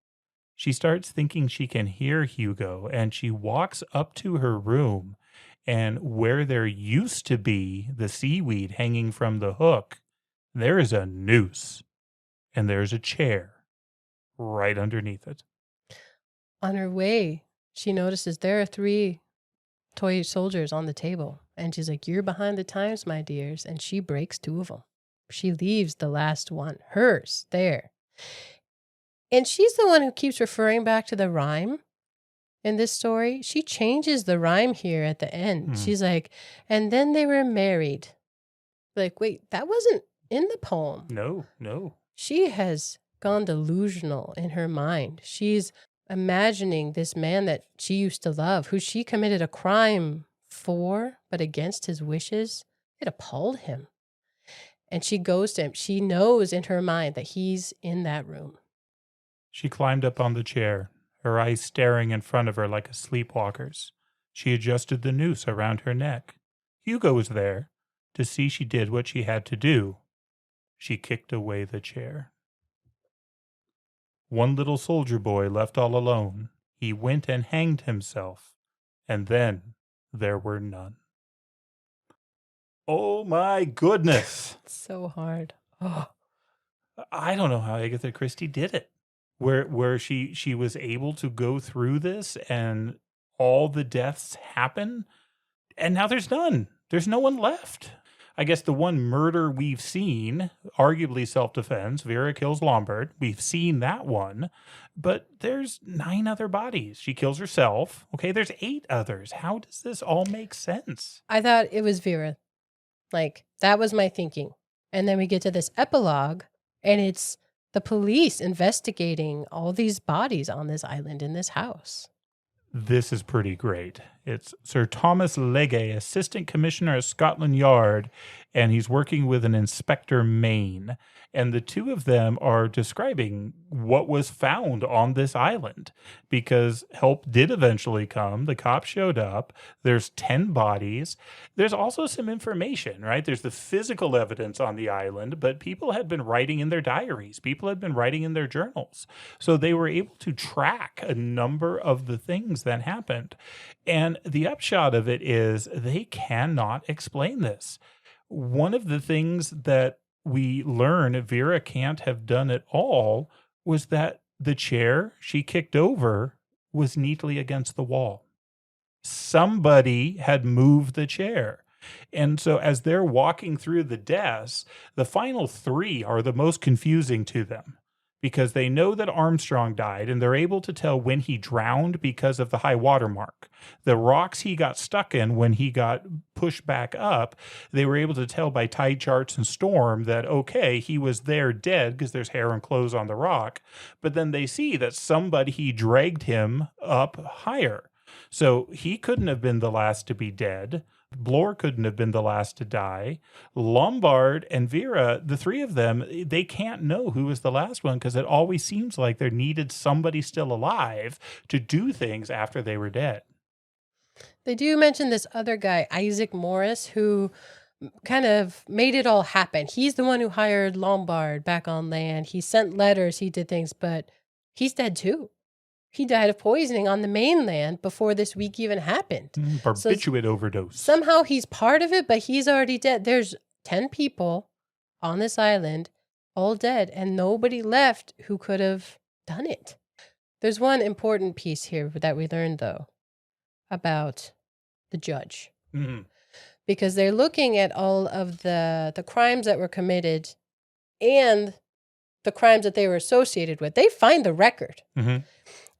She starts thinking she can hear Hugo, and she walks up to her room, and where there used to be the seaweed hanging from the hook, there is a noose, and there's a chair right underneath it. On her way, she notices there are 3 toy soldiers on the table, and she's like, you're behind the times, my dears, and she breaks 2 of them. She leaves the last one, hers, there. And she's the one who keeps referring back to the rhyme in this story. She changes the rhyme here at the end. She's like, and then they were married. Like, wait, that wasn't in the poem. No. She has gone delusional in her mind. She's imagining this man that she used to love, who she committed a crime for, but against his wishes. It appalled him. And she goes to him. She knows in her mind that he's in that room. She climbed up on the chair, her eyes staring in front of her like a sleepwalker's. She adjusted the noose around her neck. Hugo was there to see she did what she had to do. she kicked away the chair. One little soldier boy left all alone, he went and hanged himself, and then there were none. Oh my goodness. It's so hard. Oh. I don't know how Agatha Christie did it. Where she was able to go through this and all the deaths happen, and now there's none. There's no one left. I guess the one murder we've seen, arguably self-defense, Vera kills Lombard. We've seen that one, but there's 9 other bodies. She kills herself. Okay, there's 8 others. How does this all make sense? I thought it was Vera. Like, that was my thinking. And then we get to this epilogue, and it's the police investigating all these bodies on this island in this house. This is pretty great. It's Sir Thomas Legge, Assistant Commissioner of Scotland Yard, and he's working with an Inspector Maine. And the two of them are describing what was found on this island, because help did eventually come. The cops showed up. There's 10 bodies. There's also some information, right? There's the physical evidence on the island, but people had been writing in their diaries. People had been writing in their journals. So they were able to track a number of the things that happened. And the upshot of it is they cannot explain this. One of the things that we learn Vera can't have done at all was that the chair she kicked over was neatly against the wall. Somebody had moved the chair. And so as they're walking through the deaths, the final 3 are the most confusing to them, because they know that Armstrong died, and they're able to tell when he drowned because of the high water mark. The rocks he got stuck in when he got pushed back up, they were able to tell by tide charts and storm that, okay, he was there dead because there's hair and clothes on the rock. But then they see that he dragged him up higher. So he couldn't have been the last to be dead. Blore couldn't have been the last to die. Lombard and Vera, the 3 of them, they can't know who was the last one, because it always seems like there needed somebody still alive to do things after they were dead. They do mention this other guy, Isaac Morris, who kind of made it all happen. He's the one who hired Lombard back on land. He sent letters, he did things, but he's dead too. He died of poisoning on the mainland before this week even happened. Barbiturate overdose. Somehow he's part of it, but he's already dead. There's 10 people on this island, all dead, and nobody left who could have done it. There's one important piece here that we learned, though, about the judge. Mm-hmm. Because they're looking at all of the crimes that were committed and the crimes that they were associated with. They find the record. Mm-hmm.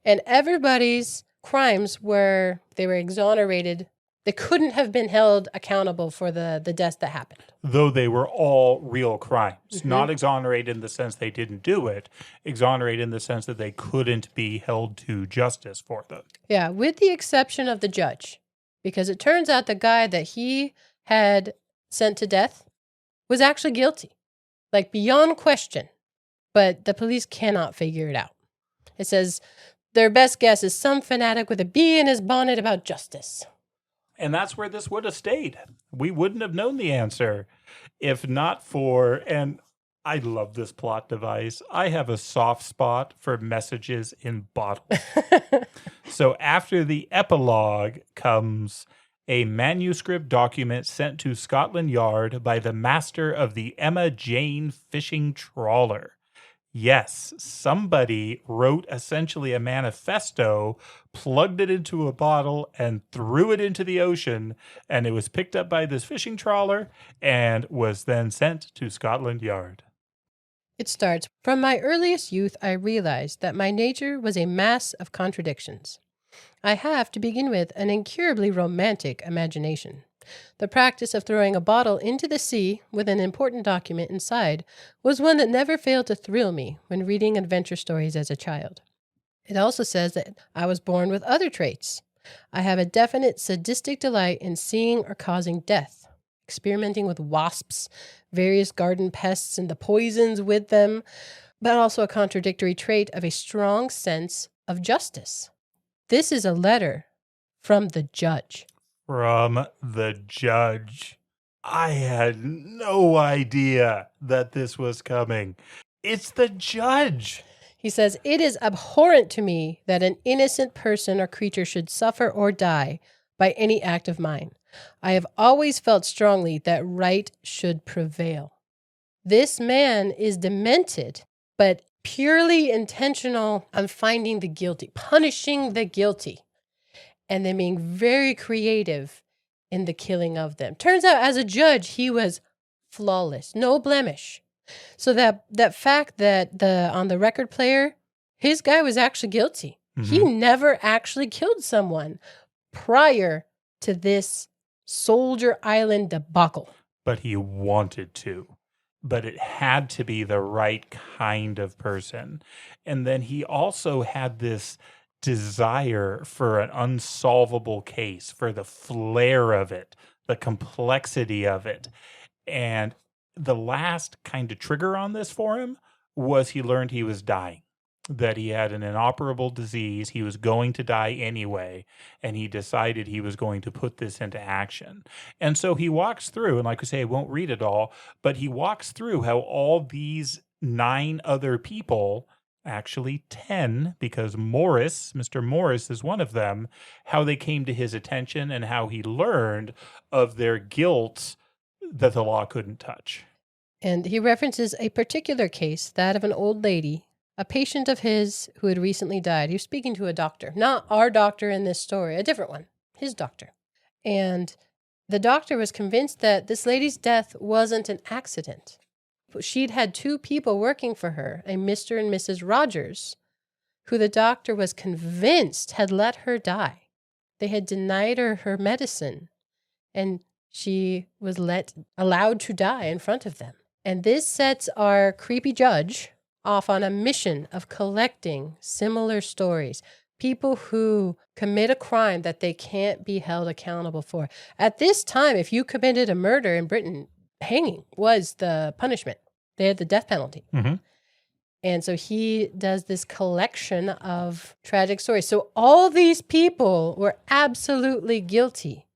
And everybody's crimes were, they were exonerated. They couldn't have been held accountable for the deaths that happened. Though they were all real crimes. Not exonerated in the sense they didn't do it. Exonerated in the sense that they couldn't be held to justice for them. Yeah, with the exception of the judge. Because it turns out the guy that he had sent to death was actually guilty. Like, beyond question. But the police cannot figure it out. It says their best guess is some fanatic with a bee in his bonnet about justice. And that's where this would have stayed. We wouldn't have known the answer if not for, and I love this plot device, I have a soft spot for messages in bottles. So after the epilogue comes a manuscript document sent to Scotland Yard by the master of the Emma Jane fishing trawler. Yes, somebody wrote essentially a manifesto, plugged it into a bottle, and threw it into the ocean, and it was picked up by this fishing trawler and was then sent to Scotland Yard. It starts, "From my earliest youth, I realized that my nature was a mass of contradictions. I have, to begin with, an incurably romantic imagination. The practice of throwing a bottle into the sea with an important document inside was one that never failed to thrill me when reading adventure stories as a child. It also says that I was born with other traits. I have a definite sadistic delight in seeing or causing death, experimenting with wasps, various garden pests, and the poisons with them, but also a contradictory trait of a strong sense of justice." This is a letter from the judge. From the judge. I had no idea that this was coming. It's the judge. He says, "It is abhorrent to me that an innocent person or creature should suffer or die by any act of mine. I have always felt strongly that right should prevail. This man is demented, but purely intentional on finding the guilty, punishing the guilty, and then being very creative in the killing of them. Turns out, as a judge, he was flawless, no blemish. So that fact that on the record player, his guy was actually guilty. Mm-hmm. He never actually killed someone prior to this Soldier Island debacle. But he wanted to. But it had to be the right kind of person. And then he also had this desire for an unsolvable case, for the flair of it, the complexity of it. And the last kind of trigger on this for him was he learned he was dying, that he had an inoperable disease. He was going to die anyway, and he decided he was going to put this into action. And so he walks through, and like I say, I won't read it all, but he walks through how all these 9 other people, actually 10, because Mr. Morris is one of them, how they came to his attention and how he learned of their guilt that the law couldn't touch. And he references a particular case, that of an old lady, a patient of his who had recently died. He was speaking to a doctor, not our doctor in this story, a different one, his doctor. And the doctor was convinced that this lady's death wasn't an accident. She'd had 2 people working for her, a Mr. and Mrs. Rogers, who the doctor was convinced had let her die. They had denied her medicine, and she was allowed to die in front of them. And this sets our creepy judge off on a mission of collecting similar stories, people who commit a crime that they can't be held accountable for. At this time, if you committed a murder in Britain, hanging was the punishment. They had the death penalty. Mm-hmm. And so he does this collection of tragic stories. So all these people were absolutely guilty.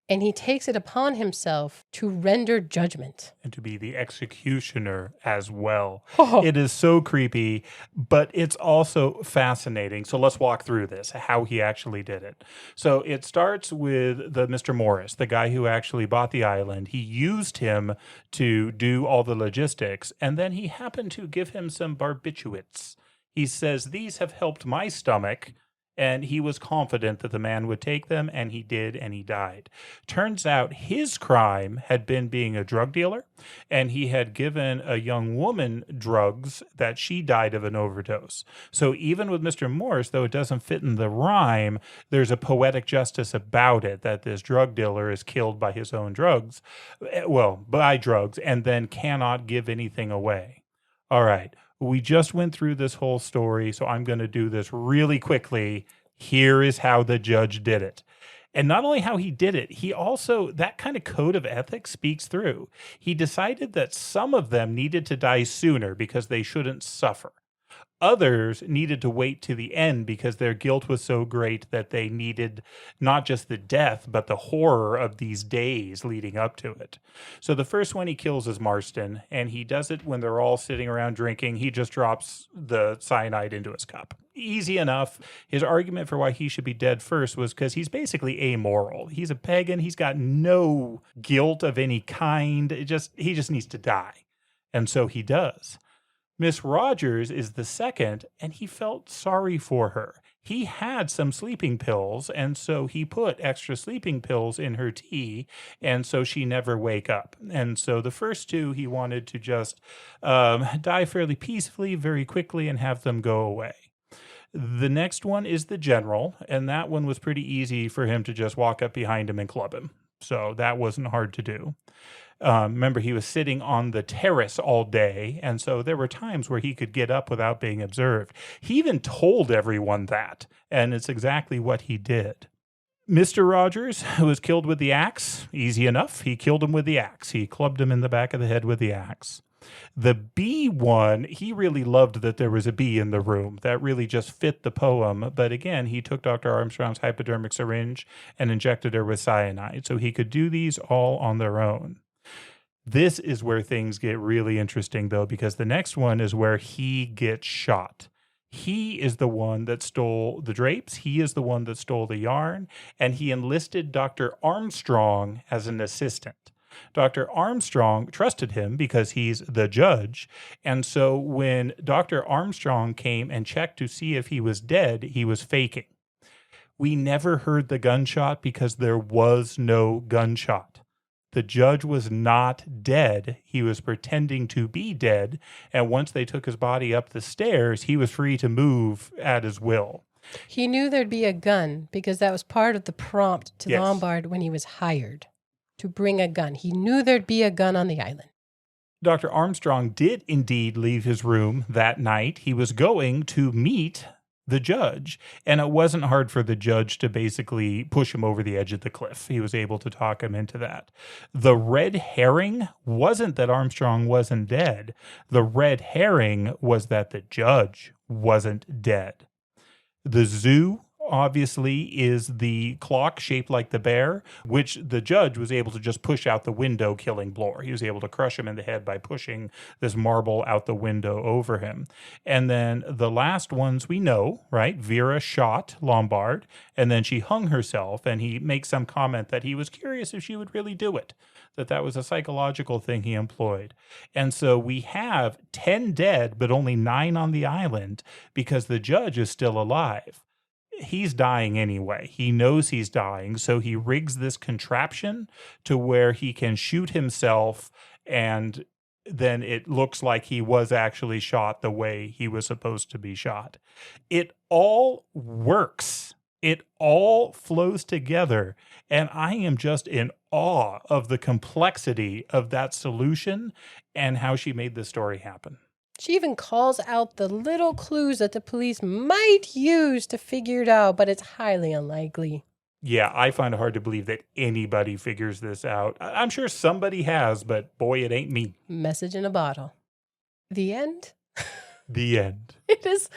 And he takes it upon himself to render judgment. And to be the executioner as well. Oh. It is so creepy, but it's also fascinating. So let's walk through this, how he actually did it. So it starts with the Mr. Morris, the guy who actually bought the island. He used him to do all the logistics, and then he happened to give him some barbiturates. He says, "These have helped my stomach." And he was confident that the man would take them, and he did, and he died. Turns out his crime had been being a drug dealer, and he had given a young woman drugs that she died of an overdose. So even with Mr. Morris, though it doesn't fit in the rhyme, there's a poetic justice about it, that this drug dealer is killed by his own drugs, by drugs, and then cannot give anything away. All right. We just went through this whole story, so I'm going to do this really quickly. Here is how the judge did it. And not only how he did it, he also, that kind of code of ethics speaks through. He decided that some of them needed to die sooner because they shouldn't suffer. Others needed to wait to the end because their guilt was so great that they needed not just the death, but the horror of these days leading up to it. So the first one he kills is Marston, and he does it when they're all sitting around drinking. He just drops the cyanide into his cup. Easy enough. His argument for why he should be dead first was because he's basically amoral. He's a pagan. He's got no guilt of any kind. He just needs to die. And so he does. Miss Rogers is the second, and he felt sorry for her. He had some sleeping pills, and so he put extra sleeping pills in her tea, and so she never wake up. And so the first 2, he wanted to just die fairly peacefully, very quickly, and have them go away. The next one is the general, and that one was pretty easy for him to just walk up behind him and club him. So that wasn't hard to do. Remember, he was sitting on the terrace all day, and so there were times where he could get up without being observed. He even told everyone that, and it's exactly what he did. Mr. Rogers was killed with the axe. Easy enough. He killed him with the axe. He clubbed him in the back of the head with the axe. The bee one, he really loved that there was a bee in the room. That really just fit the poem. But again, he took Dr. Armstrong's hypodermic syringe and injected her with cyanide. So he could do these all on their own. This is where things get really interesting, though, because the next one is where he gets shot. He is the one that stole the drapes. He is the one that stole the yarn. And he enlisted Dr. Armstrong as an assistant. Dr. Armstrong trusted him because he's the judge. And so when Dr. Armstrong came and checked to see if he was dead, he was faking. We never heard the gunshot because there was no gunshot. The judge was not dead. He was pretending to be dead. And once they took his body up the stairs, he was free to move at his will. He knew there'd be a gun because that was part of the prompt to Lombard when he was hired. To bring a gun. He knew there'd be a gun on the island. Dr. Armstrong did indeed leave his room that night. He was going to meet the judge, and it wasn't hard for the judge to basically push him over the edge of the cliff. He was able to talk him into that. The red herring wasn't that Armstrong wasn't dead. The red herring was that the judge wasn't dead. The zoo obviously is the clock shaped like the bear, which the judge was able to just push out the window, killing Bloor. He was able to crush him in the head by pushing this marble out the window over him. And then the last ones we know, right? Vera shot Lombard, and then she hung herself, and he makes some comment that he was curious if she would really do it, that was a psychological thing he employed. And so we have 10 dead, but only 9 on the island because the judge is still alive. He's dying anyway. He knows he's dying, so he rigs this contraption to where he can shoot himself, and then it looks like he was actually shot the way he was supposed to be shot. It all works. It all flows together, and I am just in awe of the complexity of that solution and how she made this story happen. She even calls out the little clues that the police might use to figure it out, but it's highly unlikely. Yeah, I find it hard to believe that anybody figures this out. I'm sure somebody has, but boy, it ain't me. Message in a bottle. The end? The end. It is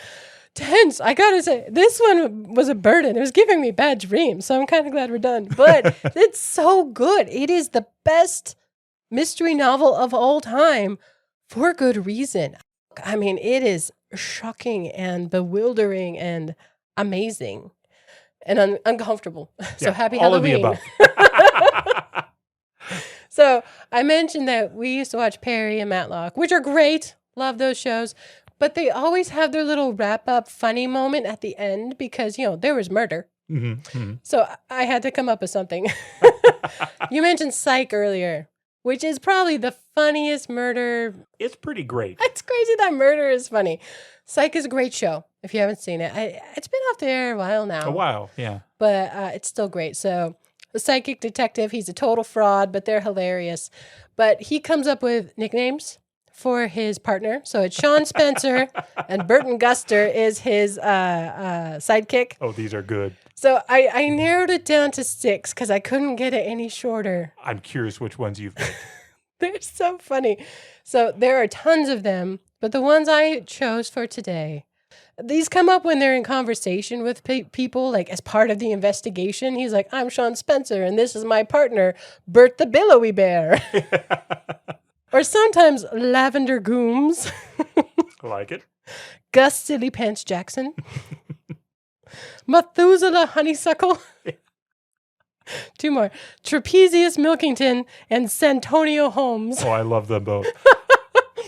tense. I gotta say, this one was a burden. It was giving me bad dreams, so I'm kind of glad we're done. But it's so good. It is the best mystery novel of all time for good reason. I mean, it is shocking and bewildering and amazing and uncomfortable. So happy Halloween. All of the above. So I mentioned that we used to watch Perry and Matlock, which are great. Love those shows. But they always have their little wrap-up funny moment at the end because, there was murder. Mm-hmm. So I had to come up with something. You mentioned Psych earlier, which is probably the funniest murder. It's pretty great. It's crazy that murder is funny. Psych is a great show, if you haven't seen it. It's been off there a while now. A while, yeah. But it's still great. So the psychic detective, he's a total fraud, but they're hilarious. But he comes up with nicknames for his partner. So it's Sean Spencer, and Burton Guster is his sidekick. Oh, these are good. So I narrowed it down to 6 because I couldn't get it any shorter. I'm curious which ones you've picked. They're so funny. So there are tons of them, but the ones I chose for today, these come up when they're in conversation with people, like as part of the investigation. He's like, I'm Sean Spencer, and this is my partner, Bert the Billowy Bear. Or sometimes Lavender Gooms. I like it. Gus Silly Pants Jackson. Methuselah Honeysuckle. 2 more. Trapezius Milkington and Santonio Holmes. Oh, I love them both.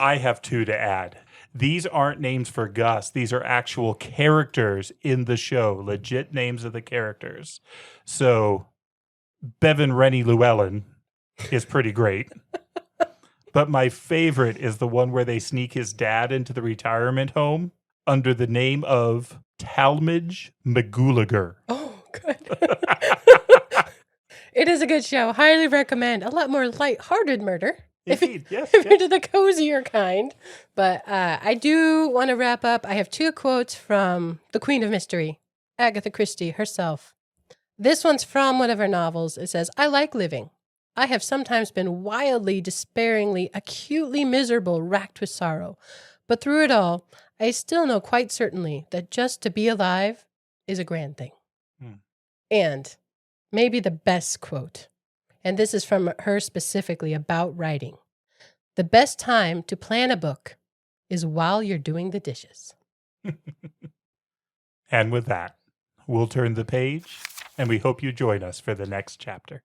I have 2 to add. These aren't names for Gus. These are actual characters in the show. Legit names of the characters. So, Bevan Rennie Llewellyn is pretty great. But my favorite is the one where they sneak his dad into the retirement home under the name of Talmadge McGooliger. Oh, good. It is a good show. Highly recommend. A lot more lighthearted murder. Indeed, yes. If you're to the cozier kind. But I do want to wrap up. I have 2 quotes from the Queen of Mystery, Agatha Christie herself. This one's from one of her novels. It says, I like living. I have sometimes been wildly, despairingly, acutely miserable, racked with sorrow. But through it all, I still know quite certainly that just to be alive is a grand thing. Hmm. And maybe the best quote, and this is from her specifically about writing. The best time to plan a book is while you're doing the dishes. And with that, we'll turn the page, and we hope you join us for the next chapter.